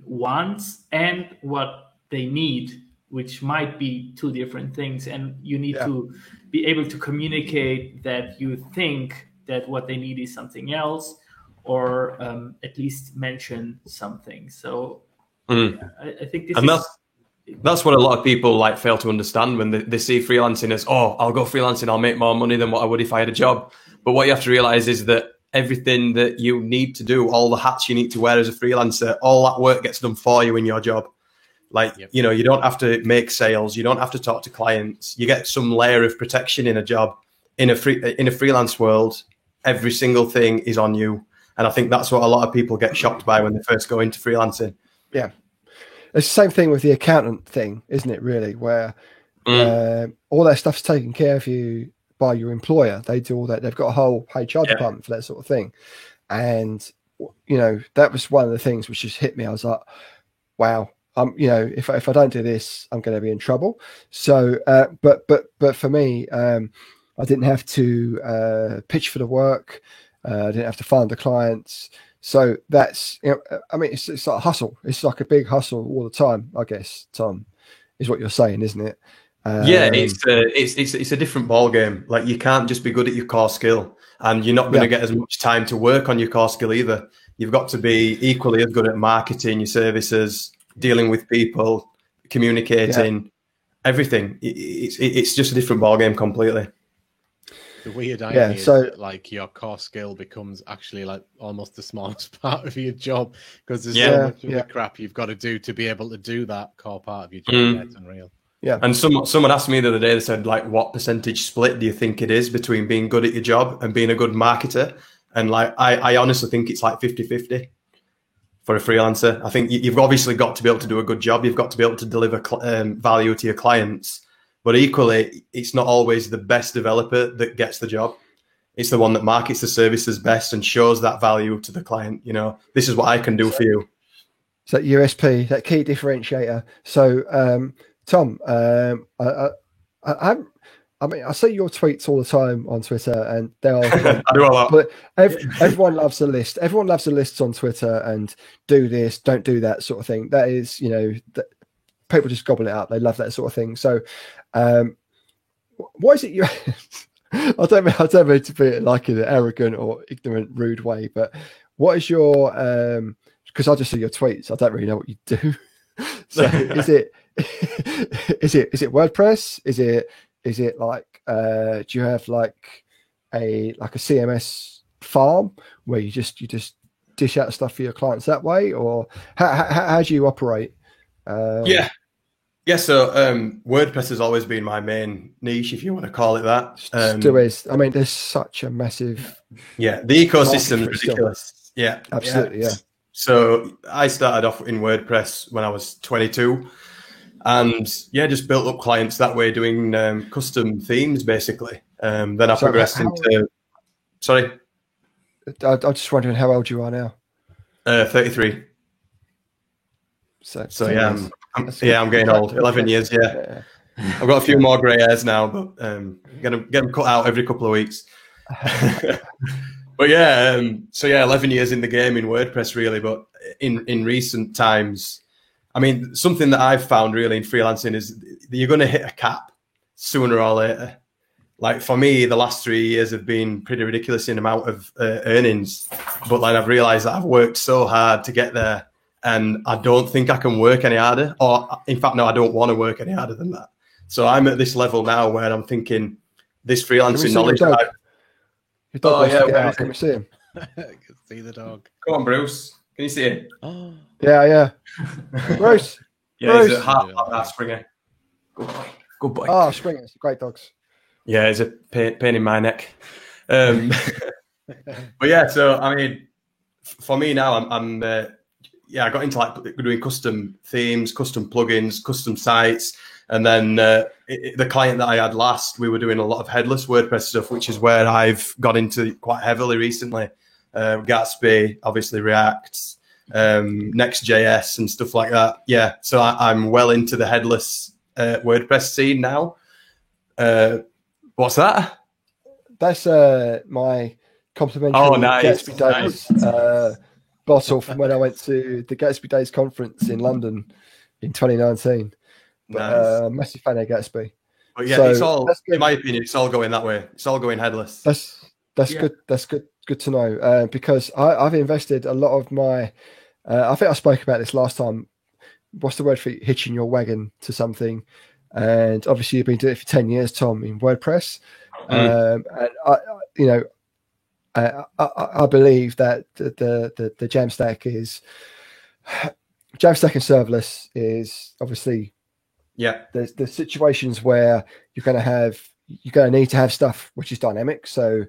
wants and what they need, which might be two different things. And you need to be able to communicate that you think that what they need is something else, or at least mention something. So I think that's what a lot of people fail to understand when they see freelancing as, oh, I'll go freelancing, I'll make more money than what I would if I had a job. But what you have to realize is that everything that you need to do, all the hats you need to wear as a freelancer, all that work gets done for you in your job. You don't have to make sales, you don't have to talk to clients. You get some layer of protection in a job. In a freelance world, every single thing is on you. And I think that's what a lot of people get shocked by when they first go into freelancing. Yeah. It's the same thing with the accountant thing, isn't it, really, where all that stuff's taken care of you by your employer. They do all that. They've got a whole HR department for that sort of thing. And, that was one of the things which just hit me. I was like, wow, if I don't do this, I'm going to be in trouble. So, but for me, I didn't have to pitch for the work. I didn't have to find the clients. So that's, it's like a hustle. It's like a big hustle all the time, I guess, Tom, is what you're saying, isn't it? It's a different ball game. You can't just be good at your core skill, and you're not going to get as much time to work on your core skill either. You've got to be equally as good at marketing your services, dealing with people, communicating, everything. It's just a different ball game completely. The weird idea is that, your core skill becomes actually almost the smallest part of your job, because there's so much of the crap you've got to do to be able to do that core part of your job. Yeah, it's unreal. Yeah. And someone asked me the other day, they said, what percentage split do you think it is between being good at your job and being a good marketer? And I honestly think it's 50-50 for a freelancer. I think you've obviously got to be able to do a good job. You've got to be able to deliver value to your clients. But equally, it's not always the best developer that gets the job. It's the one that markets the services best and shows that value to the client. This is what I can do for you. So USP, that key differentiator. So, Tom, I see your tweets all the time on Twitter, and they are. I do a lot. But everyone loves a list. Everyone loves a list on Twitter and do this, don't do that sort of thing. That is, people just gobble it up. They love that sort of thing. So, what is it you? I don't mean to be in an arrogant or ignorant, rude way, but what is your? Because I just see your tweets. I don't really know what you do. So, is it WordPress? Is it do you have a CMS farm where you just dish out stuff for your clients that way, or how do you operate? So WordPress has always been my main niche, if you want to call it that. Still is. There's such a massive the ecosystem is ridiculous. Absolutely. So I started off in WordPress when I was 22, and just built up clients that way, doing custom themes basically. Then I So progressed into. Sorry, I'm just wondering how old you are now. 33. So yeah, That's good. I'm getting old. 11 years. Yeah, I've got a few more grey hairs now, but gonna get them cut out every couple of weeks. But yeah, 11 years in the game in WordPress, really. But in recent times, I mean, something that I've found really in freelancing is that you're going to hit a cap sooner or later. Like for me, the last 3 years have been pretty ridiculous in amount of earnings. But like I've realised that I've worked so hard to get there, and I don't think I can work any harder. Or in fact, no, I don't want to work any harder than that. So I'm at this level now where I'm thinking this freelancing knowledge. Your dog wants to get out. Can we see him? I can see the dog. Come on, Bruce. Can you see it? Oh, Yeah. Bruce. Yeah, Bruce. he's a half Springer. Good boy. Good boy. Oh, Springers. Great dogs. Yeah, it's a pain in my neck. But yeah, so I mean, for me now, I'm I got into like doing custom themes, custom plugins, custom sites, and then the client that I had last, we were doing a lot of headless WordPress stuff, which is where I've got into quite heavily recently. Gatsby, obviously React, Next.js, and stuff like that. Yeah, so I'm well into the headless WordPress scene now. What's that? That's my complimentary Nice. Gatsby Days bottle from when I went to the Gatsby Days conference in London in 2019. Nice. Massive fan of Gatsby. But yeah, So, it's all, that's good. in my opinion, it's all going that way. It's all going headless. That's good. That's good to know because I've invested a lot of my. I think I spoke about this last time. What's the word for hitching your wagon to something? And obviously, you've been doing it for 10 years, Tom, in WordPress. And I believe that the Jamstack is Jamstack and serverless is obviously. Yeah, there's situations where you're going to need to have stuff which is dynamic. So,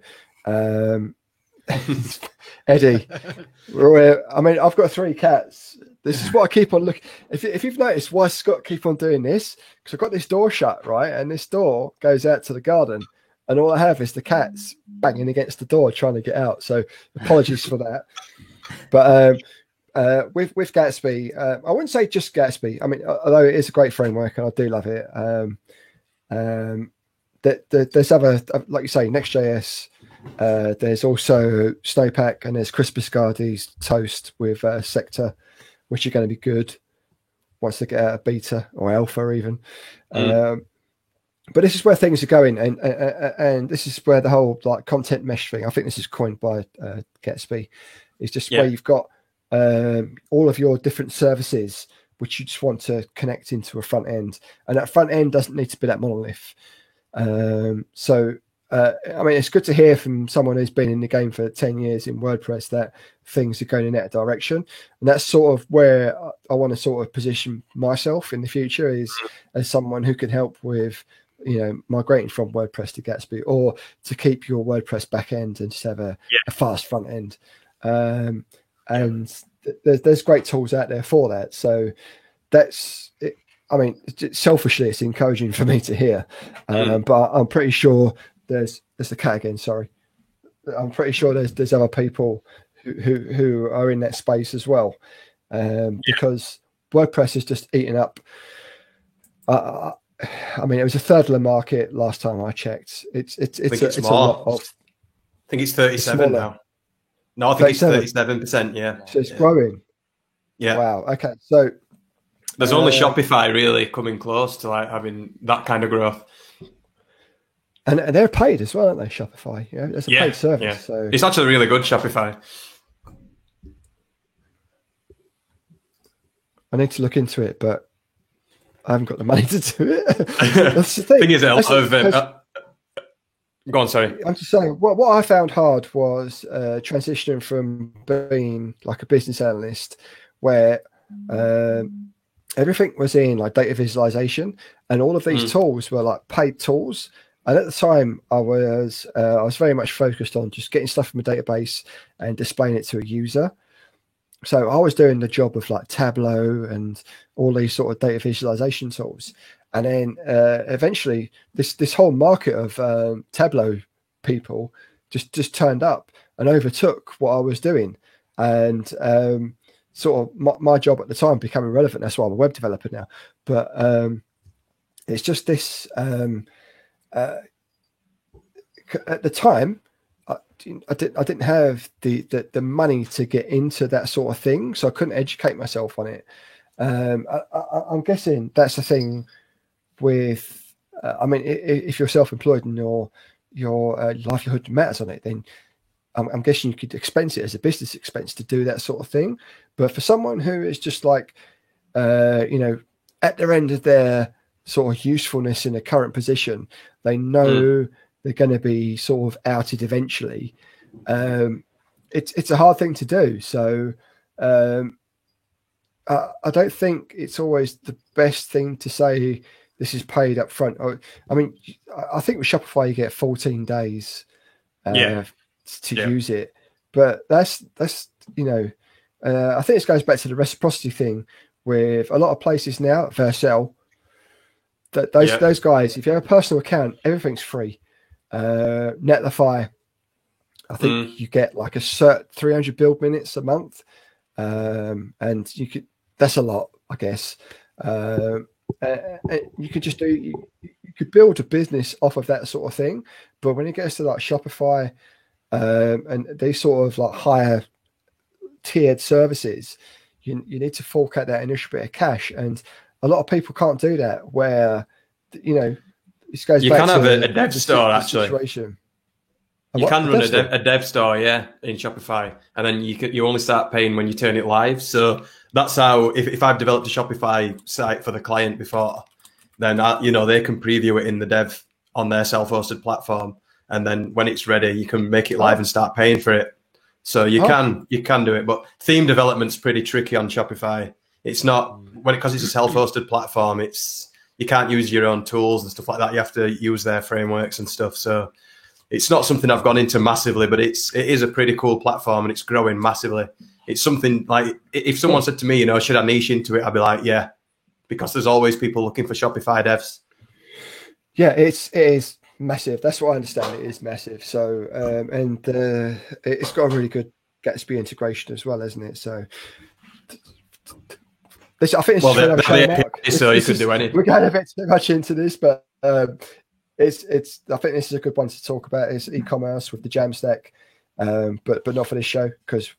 Eddie, I've got 3 cats. This is what I keep on looking. If you've noticed why Scott keep on doing this, because I've got this door shut, right, and this door goes out to the garden, and all I have is the cats banging against the door trying to get out. So, apologies for that. But with Gatsby, I wouldn't say just Gatsby. I mean, although it is a great framework and I do love it. There's other, like you say, Next.js. There's also Snowpack, and there's Chris Biscardi's Toast with Sector, which are going to be good once they get out of beta or alpha even. But this is where things are going, and this is where the whole like content mesh thing. I think this is coined by Gatsby. It's just where you've got all of your different services which you just want to connect into a front end, and that front end doesn't need to be that monolith. I mean, it's good to hear from someone who's been in the game for 10 years in WordPress that things are going in that direction, and that's sort of where I want to sort of position myself in the future, is as someone who can help with migrating from WordPress to Gatsby, or to keep your WordPress backend and just have a fast front end. And there's great tools out there for that. So that's it. I mean, selfishly, it's encouraging for me to hear, but I'm pretty sure there's the cat again. Sorry, I'm pretty sure there's other people who are in that space as well, because WordPress is just eating up. I mean, it was a third of the market last time I checked. It's a lot of. I think it's 37 now. No, I think it's 37%. Yeah, so it's growing. Yeah. Wow. Okay. So there's only Shopify really coming close to like having that kind of growth. And they're paid as well, aren't they? Shopify. Yeah, it's a paid service. Yeah. So it's actually really good, Shopify. I need to look into it, but I haven't got the money to do it. That's the thing. Thing is, a lot of go on, sorry. I'm just saying, what I found hard was transitioning from being like a business analyst, where everything was in like data visualization, and all of these tools were like paid tools. And at the time, I was very much focused on just getting stuff from a database and displaying it to a user. So I was doing the job of like Tableau and all these sort of data visualization tools. and then eventually this whole market of Tableau people just turned up and overtook what I was doing, and sort of my job at the time became irrelevant. That's why I'm a web developer now. But it's just this. At the time, I didn't have the money to get into that sort of thing, so I couldn't educate myself on it. I'm guessing that's the thing with. I mean, if you're self-employed and your livelihood matters on it, then I'm guessing you could expense it as a business expense to do that sort of thing. But for someone who is just like, at their end of their sort of usefulness in a current position, they know they're going to be sort of outed eventually. It's a hard thing to do. So I don't think it's always the best thing to say this is paid up front. I mean, I think with Shopify you get 14 days to use it, but that's I think this goes back to the reciprocity thing with a lot of places now. Vercel, those guys, if you have a personal account, everything's free. Netlify, I think you get like a cert 300 build minutes a month, and that's a lot, I guess. You could just you could build a business off of that sort of thing, but when it gets to like Shopify and these sort of like higher tiered services, you need to fork out that initial bit of cash, and a lot of people can't do that. Where this goes. You can have a dev store actually. Situation. You can run a dev store, in Shopify, and then you only start paying when you turn it live. So that's how, if I've developed a Shopify site for the client before, then they can preview it in the dev on their self-hosted platform, and then when it's ready, you can make it live and start paying for it. So you can do it, but theme development's pretty tricky on Shopify. It's not because it's a self-hosted platform. You can't use your own tools and stuff like that. You have to use their frameworks and stuff. So it's not something I've gone into massively, but it is a pretty cool platform and it's growing massively. It's something like, if someone said to me, should I niche into it? I'd be like, yeah, because there's always people looking for Shopify devs. Yeah, it is massive. That's what I understand. It is massive. So, and it's got a really good Gatsby integration as well, isn't it? So, I think so you could do anything. We're going a bit too much into this, but it's. I think this is a good one to talk about. Is e-commerce with the Jamstack, but not for this show because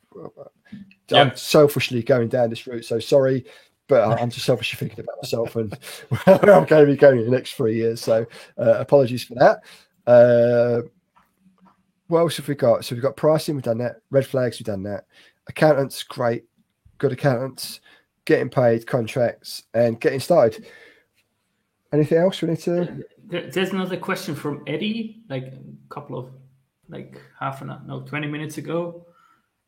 I'm selfishly going down this route. So sorry, but I'm just selfishly thinking about myself and where I'm going to be going in the next 3 years. So apologies for that. What else have we got? So we've got pricing. We've done that. Red flags. We've done that. Accountants, great, good accountants. Getting paid, contracts, and getting started. Anything else we need to? There's another question from Eddie, like a couple of, 20 minutes ago.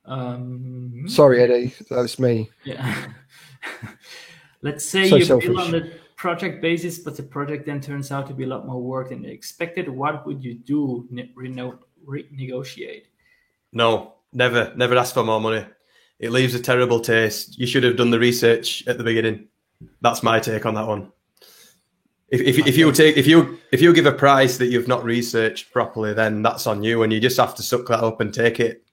Sorry, Eddie, that's me. Yeah. Let's say you bill on the project basis, but the project then turns out to be a lot more work than expected. What would you do? Renegotiate? No, never ask for more money. It leaves a terrible taste. You should have done the research at the beginning. That's my take on that one. If you give a price that you've not researched properly, then that's on you, and you just have to suck that up and take it.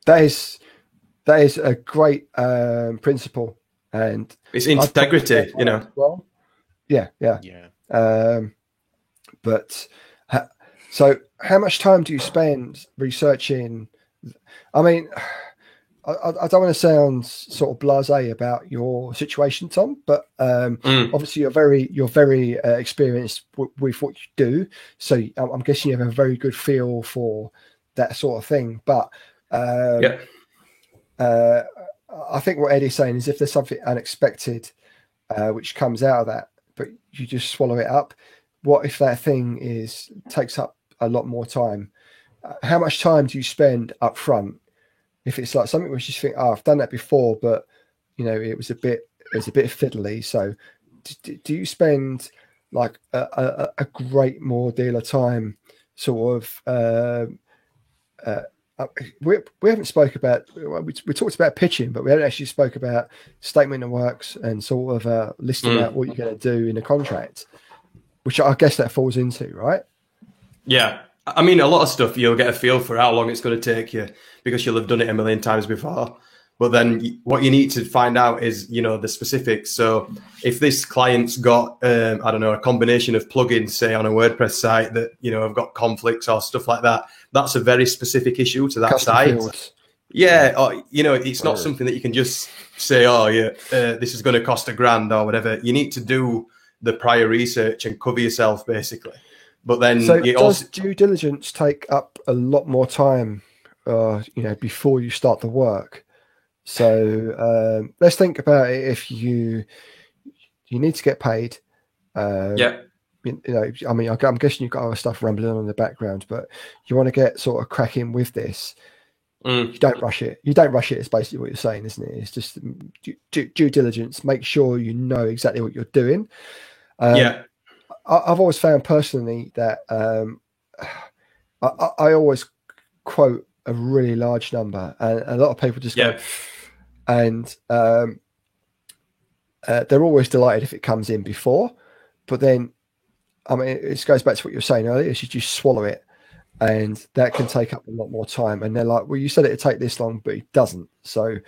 That is a great principle, and it's integrity, Well, yeah. But so, how much time do you spend researching? I mean, I don't want to sound sort of blasé about your situation, Tom, but obviously you're very experienced with what you do. So I'm guessing you have a very good feel for that sort of thing. But I think what Eddie's saying is if there's something unexpected which comes out of that, but you just swallow it up, what if that thing takes up a lot more time? How much time do you spend up front? If it's like something where you just think, I've done that before, but it was a bit fiddly. So do you spend like a great more deal of time sort of we haven't spoke about, we talked about pitching, but we haven't actually spoke about statement of works and sort of listing out what you're going to do in a contract, which I guess that falls into, right? Yeah. I mean, a lot of stuff you'll get a feel for how long it's going to take you because you'll have done it a million times before. But then what you need to find out is, the specifics. So if this client's got, I don't know, a combination of plugins, say on a WordPress site that, have got conflicts or stuff like that, that's a very specific issue to that Custom site. fields. Yeah. Or, it's not something that you can just say, this is going to cost $1,000 or whatever. You need to do the prior research and cover yourself basically. But then So does due diligence take up a lot more time, before you start the work? So let's think about it. If you need to get paid, yeah, I mean, I'm guessing you've got other stuff rambling on in the background, but you want to get sort of cracking with this. You don't rush it. You don't rush it. It's basically what you're saying, isn't it? It's just due diligence. Make sure you know exactly what you're doing. Yeah. I've always found personally that I always quote a really large number, and a lot of people just go, and they're always delighted if it comes in before. But then, I mean, it goes back to what you were saying earlier: is you just swallow it, and that can take up a lot more time. And they're like, "Well, you said it'd take this long, but it doesn't." So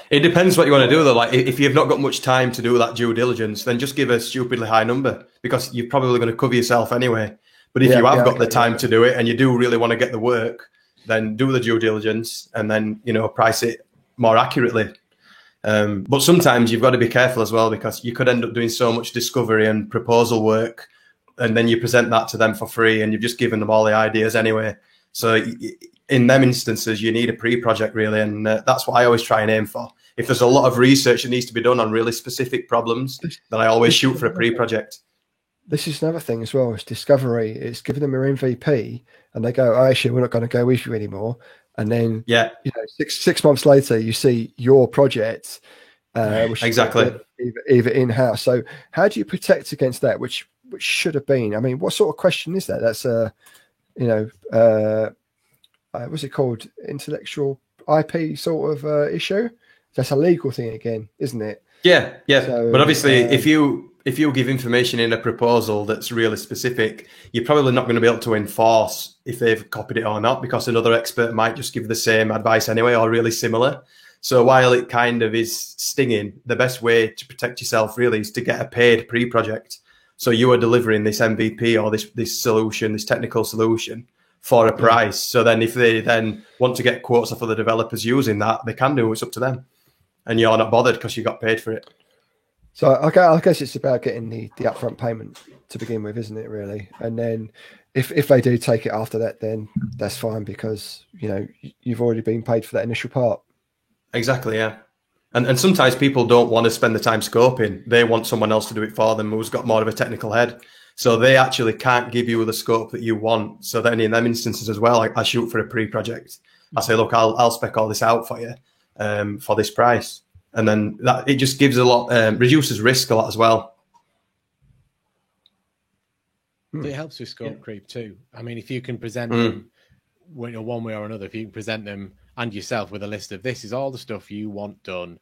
it depends what you want to do, though. Like, if you've not got much time to do that due diligence, then just give a stupidly high number because you're probably going to cover yourself anyway. But if you have got the time to do it and you do really want to get the work, then do the due diligence and then, price it more accurately. But sometimes you've got to be careful as well because you could end up doing so much discovery and proposal work and then you present that to them for free and you've just given them all the ideas anyway. So in them instances, you need a pre-project really, and that's what I always try and aim for. If there's a lot of research that needs to be done on really specific problems, then I always shoot for a pre-project. This is another thing as well. It's discovery. It's giving them your MVP, and they go, "Oh, actually, we're not going to go with you anymore." And then, 6 months later, you see your project, which exactly either in-house. So, how do you protect against that? Which should have been? I mean, what sort of question is that? That's what's it called? Intellectual IP sort of issue. That's a legal thing again, isn't it? Yeah. So, but obviously, if you give information in a proposal that's really specific, you're probably not going to be able to enforce if they've copied it or not, because another expert might just give the same advice anyway or really similar. So while it kind of is stinging, the best way to protect yourself really is to get a paid pre-project. So you are delivering this MVP or this solution, this technical solution for a price. So then if they then want to get quotes off other developers using that, they can do. It's up to them. And you're not bothered because you got paid for it. So I guess it's about getting the upfront payment to begin with, isn't it, really? And then if they do take it after that, then that's fine because, you've already been paid for that initial part. Exactly, yeah. And sometimes people don't want to spend the time scoping. They want someone else to do it for them who's got more of a technical head. So they actually can't give you the scope that you want. So then in them instances as well, I shoot for a pre-project. I say, look, I'll spec all this out for you for this price. And then it just gives a lot, reduces risk a lot as well. It helps with scope creep too. I mean, if you can present them one way or another, if you can present them and yourself with a list of this is all the stuff you want done,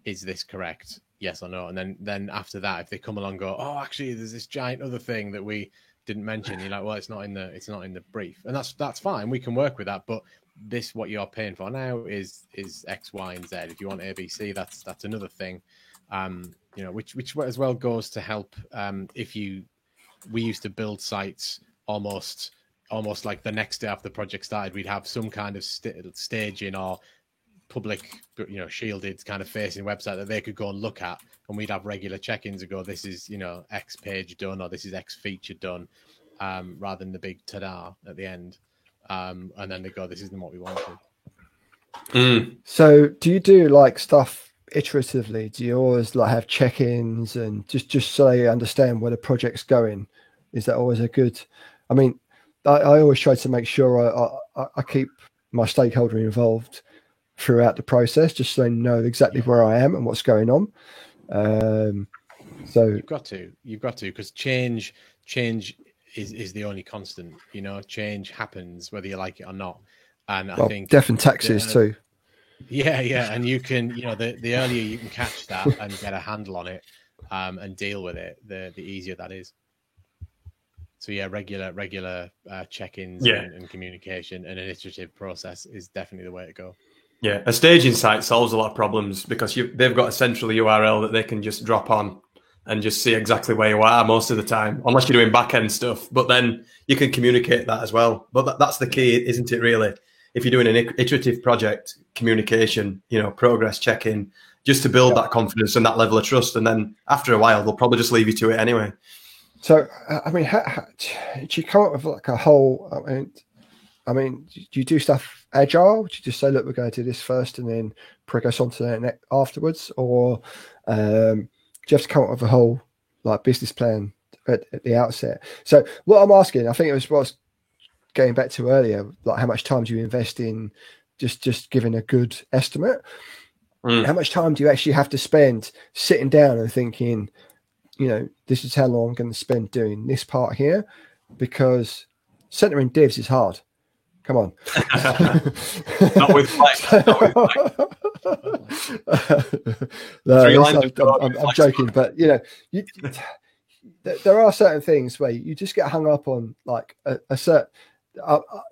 is this correct? Yes or no? And then after that, if they come along and go, oh, actually, there's this giant other thing that we didn't mention, you're like, well, it's not in the brief, and that's fine. We can work with that, but this what you're paying for now is X, Y, and Z. If you want ABC, that's another thing. Which as well goes to help. We used to build sites almost like the next day after the project started. We'd have some kind of staging or public, shielded kind of facing website that they could go and look at, and we'd have regular check-ins and go, this is X page done or this is X feature done, rather than the big ta-da at the end. And then they go, this isn't what we wanted. So do you do like stuff iteratively? Do you always like have check-ins and just so you understand where the project's going? Is that always a good? I mean, I always try to make sure I keep my stakeholder involved throughout the process, just so they know exactly where I am and what's going on. So you've got to because change is the only constant. You know, change happens whether you like it or not. And Well, I think death and taxes too. Yeah, and you can, the earlier you can catch that and get a handle on it, and deal with it, the easier that is. So yeah, regular check-ins and communication and an iterative process is definitely the way to go. Yeah, a staging site solves a lot of problems because they've got a central URL that they can just drop on and just see exactly where you are most of the time, unless you're doing back-end stuff. But then you can communicate that as well. But that's the key, isn't it, really? If you're doing an iterative project, communication, progress check-in, just to build that confidence and that level of trust. And then after a while, they'll probably just leave you to it anyway. So, I mean, how do you come up with like a whole, I mean, do you do stuff agile? Do you just say, look, we're going to do this first and then progress on to that afterwards? Or do you have to come up with a whole like business plan at the outset? So what I'm asking, I think it was what I was going back to earlier, like how much time do you invest in just giving a good estimate? How much time do you actually have to spend sitting down and thinking, this is how long I'm going to spend doing this part here? Because centering divs is hard. Come on. Not with Flex. No, I'm joking, but there are certain things where you just get hung up on like a certain.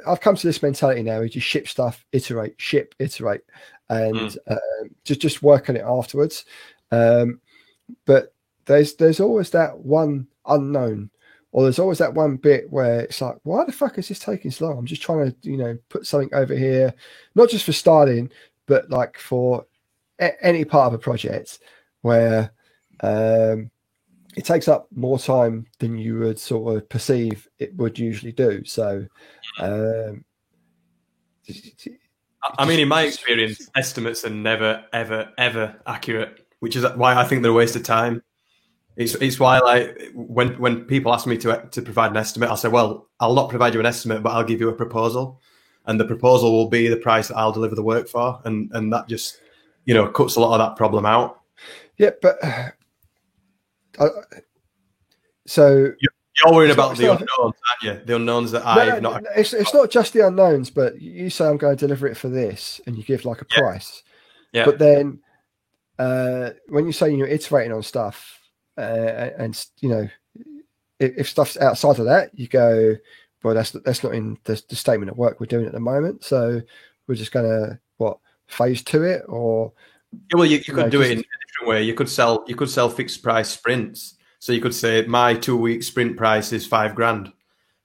I've come to this mentality now. You just ship stuff, iterate, and just work on it afterwards. But there's always that one unknown, or there's always that one bit where it's like, why the fuck is this taking so long? I'm just trying to put something over here, not just for starting, but like for any part of a project where it takes up more time than you would sort of perceive it would usually do. So, I mean, in my experience, estimates are never, ever, ever accurate, which is why I think they're a waste of time. It's why, like, when people ask me to provide an estimate, I'll say, well, I'll not provide you an estimate, but I'll give you a proposal, and the proposal will be the price that I'll deliver the work for, and that just cuts a lot of that problem out. Yeah, but so you're worried about the unknowns, aren't you? The unknowns that I've not. It's not just the unknowns, but you say I'm going to deliver it for this, and you give like a price. Yeah. But then when you say you're iterating on stuff, and if stuff's outside of that, you go, well, that's not in the statement of work we're doing at the moment. So we're just going to phase to it, or well, you could do it in a different way. You could sell fixed price sprints. So you could say my 2-week sprint price is $5,000,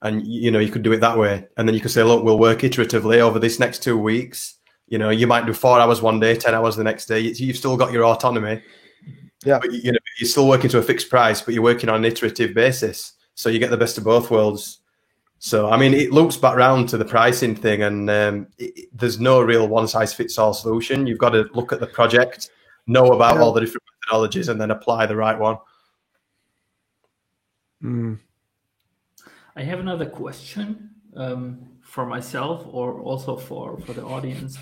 and you could do it that way. And then you could say, look, we'll work iteratively over this next 2 weeks. You might do 4 hours one day, 10 hours the next day. You've still got your autonomy. Yeah, but you're still working to a fixed price, but you're working on an iterative basis. So you get the best of both worlds. So I mean, it loops back round to the pricing thing, and there's no real one-size-fits-all solution. You've got to look at the project, know about all the different methodologies, and then apply the right one. I have another question for myself, or also for the audience.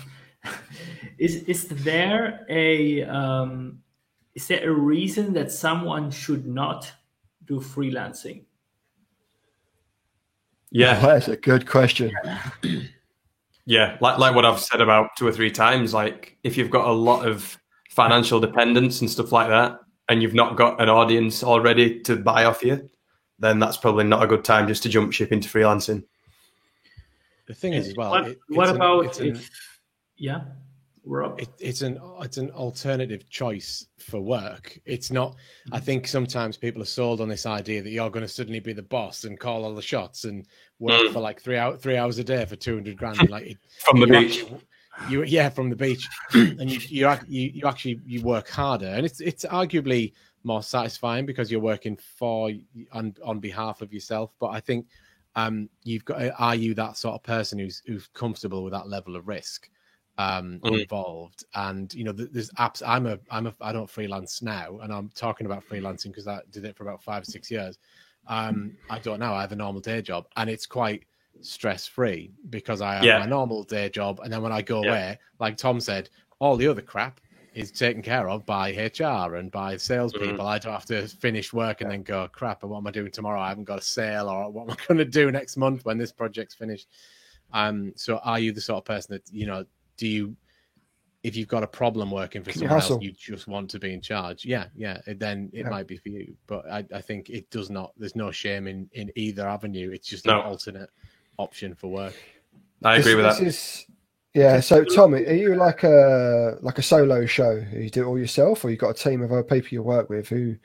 Is there a reason that someone should not do freelancing? Yeah, that's a good question. Yeah, like what I've said about 2 or 3 times. Like, if you've got a lot of financial dependence and stuff like that, and you've not got an audience already to buy off you, then that's probably not a good time just to jump ship into freelancing. The thing is, as well, it's an alternative choice for work. It's not. I think sometimes people are sold on this idea that you're going to suddenly be the boss and call all the shots and work for like 3 hours a day for $200,000, like from the beach. From the beach, and you actually work harder, and it's arguably more satisfying because you're working on behalf of yourself. But I think you've got. Are you that sort of person who's comfortable with that level of risk involved? And there's apps. I don't freelance now, and I'm talking about freelancing because I did it for about 5 or 6 years. I don't know. I have a normal day job, and it's quite stress-free because I have my normal day job, and then when I go away, like Tom said, all the other crap is taken care of by HR and by salespeople. I don't have to finish work and then go, crap, what am I doing tomorrow? I haven't got a sale, or what am I going to do next month when this project's finished? So are you the sort of person that, do you, if you've got a problem working for someone else, you just want to be in charge? Yeah, then it might be for you. But I think it does not, there's no shame in either avenue. It's just an alternate option for work. I agree with that. Yeah. So, Tom, are you like a solo show? You do it all yourself, or you've got a team of other people you work with who,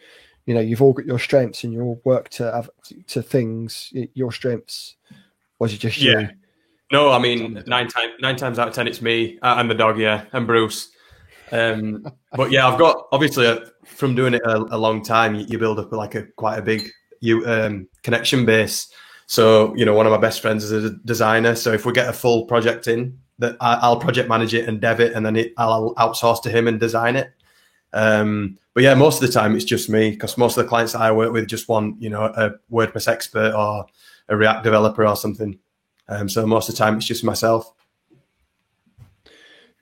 you've all got your strengths and you all work to things, your strengths? Or is it just you? No, I mean, nine times out of 10, it's me and the dog, and Bruce. But yeah, I've got, obviously, from doing it a long time, you build up quite a big connection base. So, one of my best friends is a designer. So if we get a full project in, that I'll project manage it and dev it, and then I'll outsource to him and design it. But yeah, most of the time it's just me, because most of the clients that I work with just want, a WordPress expert or a React developer or something. So most of the time it's just myself.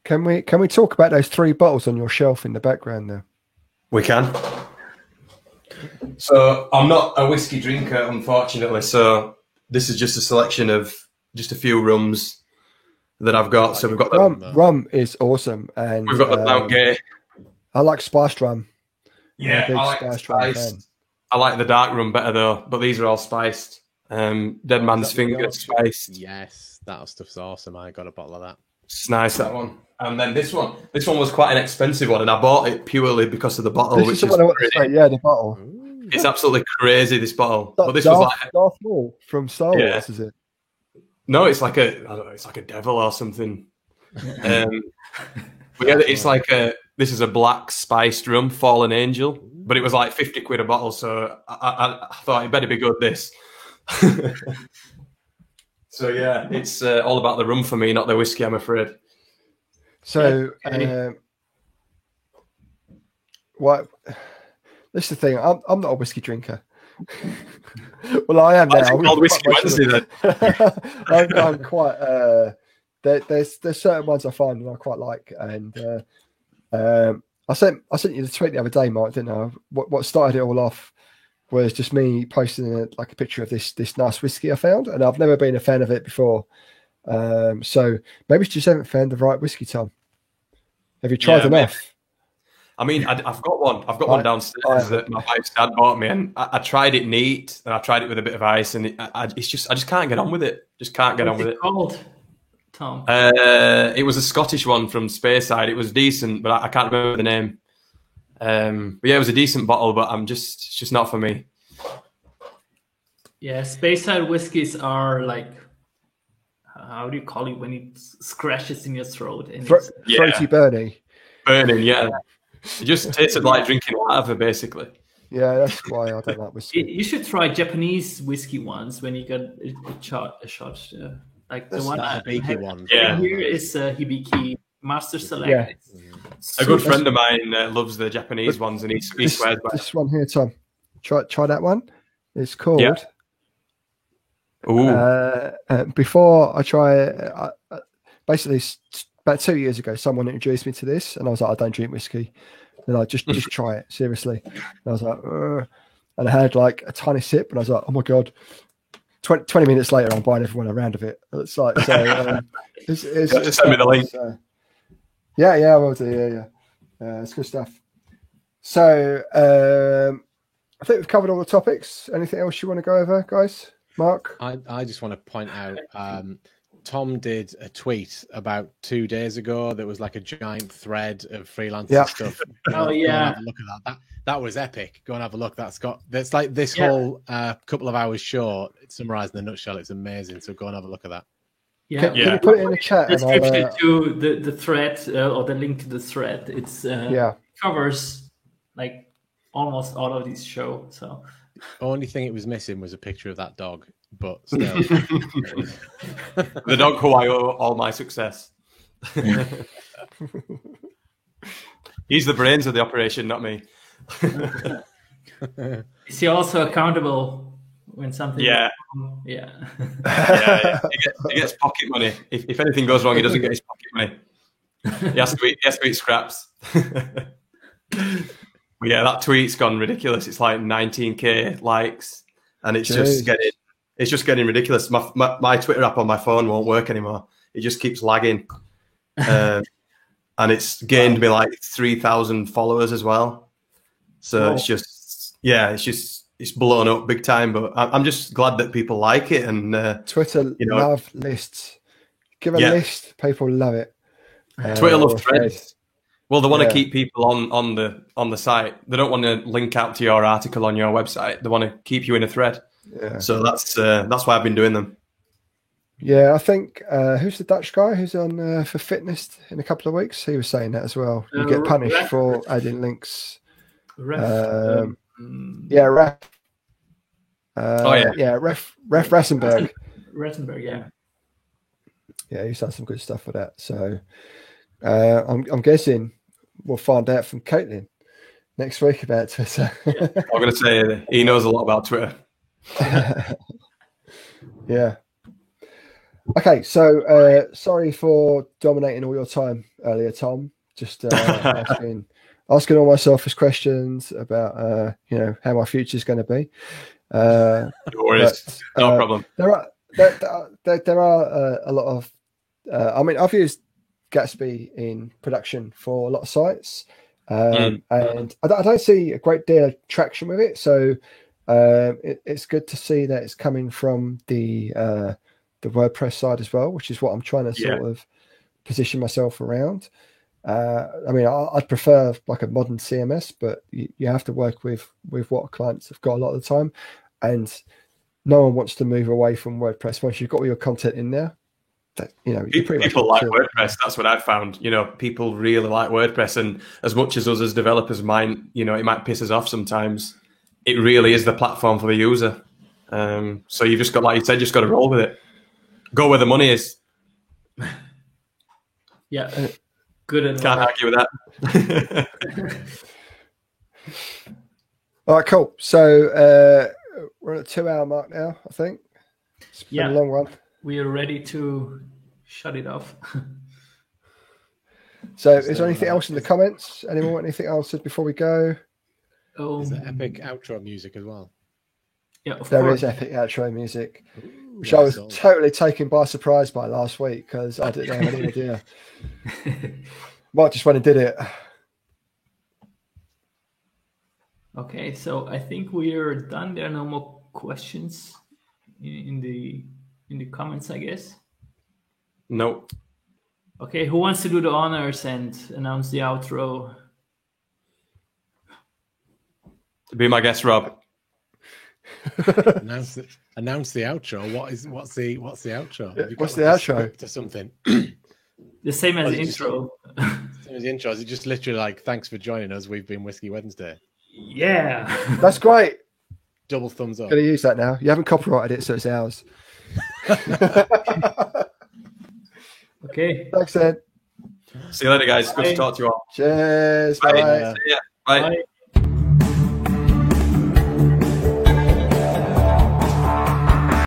Can we talk about those 3 bottles on your shelf in the background there? We can. So I'm not a whiskey drinker, unfortunately. So this is just a selection of just a few rums that I've got. So we've got rum is awesome, and we've got the Mount Gay. I like spiced rum. Yeah, I like spiced. I like the dark rum better though, but these are all spiced. Dead Man's Finger spiced. Yes, that stuff's awesome. I got a bottle of that. It's nice, that one. And then this one was quite an expensive one, and I bought it purely because of the bottle. This is what I want to say. Yeah, the bottle. It's absolutely crazy, this bottle. But this was like Darth Maul from Star Wars, is it? No, it's like it's like a devil or something. But yeah, it's like this is a black spiced rum, Fallen Angel, but it was like 50 quid a bottle, so I thought it better be good. This. So yeah, it's all about the rum for me, not the whiskey, I'm afraid. So, what? This is the thing. I'm not a whiskey drinker. Well, I am now. It's called Whiskey Wednesday then. I'm quite. There's certain ones I find and I quite like, and I sent you the tweet the other day, Mark. Didn't I? What started it all off was just me posting a picture of this nice whiskey I found, and I've never been a fan of it before. So maybe you just haven't found the right whiskey, Tom. Have you tried enough? I mean, I've got one. I've got one downstairs that my wife's dad bought me, and I tried it neat, and I tried it with a bit of ice, and I just can't get on with it. Just can't get on with it. Called, Tom? It was a Scottish one from Speyside. It was decent, but I can't remember the name. But yeah, it was a decent bottle, but it's just not for me. Yeah, Speyside whiskies are like, how do you call it when it scratches in your throat? And throaty burning, yeah. It just tasted like drinking water, basically. Yeah, that's why I don't like whiskey. You should try Japanese whiskey ones when you get a shot. Like that's the one Hibiki one. Yeah, here is Hibiki Master Select. Yeah. A good friend of mine loves the Japanese ones, and he swears by this one here, Tom. Try that one. It's called. Yeah. Before I try it, basically about 2 years ago, someone introduced me to this, and I was like, I don't drink whiskey. And I just try it seriously. And I was like, and I had like a tiny sip, and I was like, oh my god. 20 minutes later, I'm buying everyone a round of it. It's like so. It's send me the link. Yeah, I will do. Yeah. It's good stuff. So I think we've covered all the topics. Anything else you want to go over, guys? Mark? I just want to point out Tom did a tweet about 2 days ago that was like a giant thread of freelancing stuff. Oh yeah, have a look at that. That was epic. Go and have a look. That's like this whole couple of hours short. It's summarized in a nutshell. It's amazing. So go and have a look at that. Yeah, can you put it in the chat? Description to the thread or the link to the thread. It's covers like almost all of these show. So only thing it was missing was a picture of that dog, but still, the dog who I owe all my success. He's the brains of the operation, not me. Is he also accountable when something? Yeah. Yeah. He gets pocket money. If anything goes wrong, he doesn't get his pocket money. He has to eat scraps. But yeah, that tweet's gone ridiculous. It's like 19k likes, and it's Jeez. just getting ridiculous. My Twitter app on my phone won't work anymore. It just keeps lagging, and it's gained me like 3,000 followers as well. So Wow. it's blown up big time. But I'm just glad that people like it, and Twitter love lists. Give a list, people love it. Twitter love or threads. Well, they want to Yeah. keep people on the site. They don't want to link out to your article on your website. They want to keep you in a thread. Yeah. So that's why I've been doing them. Yeah, I think who's the Dutch guy who's on for fitness in a couple of weeks? He was saying that as well. You get punished Ref. for adding links. Ref, Yeah, Ref. yeah. Yeah, Ref Rassenberg. Rattenberg, yeah. Yeah, he's done some good stuff with that. So I'm guessing we'll find out from Caitlin next week about Twitter. I'm going to say he knows a lot about Twitter. Yeah. Okay, so sorry for dominating all your time earlier, Tom. Just asking all my selfish questions about how my future is going to be. No worries. No problem. There are a lot of. I mean, I've used Gatsby in production for a lot of sites, and I don't see a great deal of traction with it. So it's good to see that it's coming from the WordPress side as well, which is what I'm trying to sort of position myself around. I mean, I'd prefer like a modern CMS, but you have to work with what clients have got a lot of the time, and no one wants to move away from WordPress once you've got all your content in there. People like WordPress. That's what I've found. People really like WordPress, and as much as us as developers might, it might piss us off sometimes. It really is the platform for the user. So you've just got, like you said, just got to roll with it. Go where the money is. Yeah, good advice. Can't argue with that. All right, cool. So we're at the 2-hour mark now, I think. It's been a long one. We are ready to shut it off. So is there anything else in the comments? Anyone want anything else before we go? Is there epic outro music as well? Yeah, of There course. is epic outro music, which Yeah, I was so- totally taken by surprise by last week because I didn't have any idea. Mark just went and did it. Okay, so I think we are done. There are no more questions in the comments, I guess. Nope. Okay, who wants to do the honors and announce the outro? Be my guest, Rob. announce the outro. What's the outro? Have you What's got, the like, a outro? script or something? The same as Oh, the it's just- intro. Same as the intro. Is it just literally like, thanks for joining us? We've been Whiskey Wednesday. Yeah. That's great. Double thumbs up. Going to use that now. You haven't copyrighted it, so it's ours. Okay. Thanks, Ed. See you later, guys. Good Bye. to talk to you all. Cheers. Bye. Bye. See ya. Bye. Bye.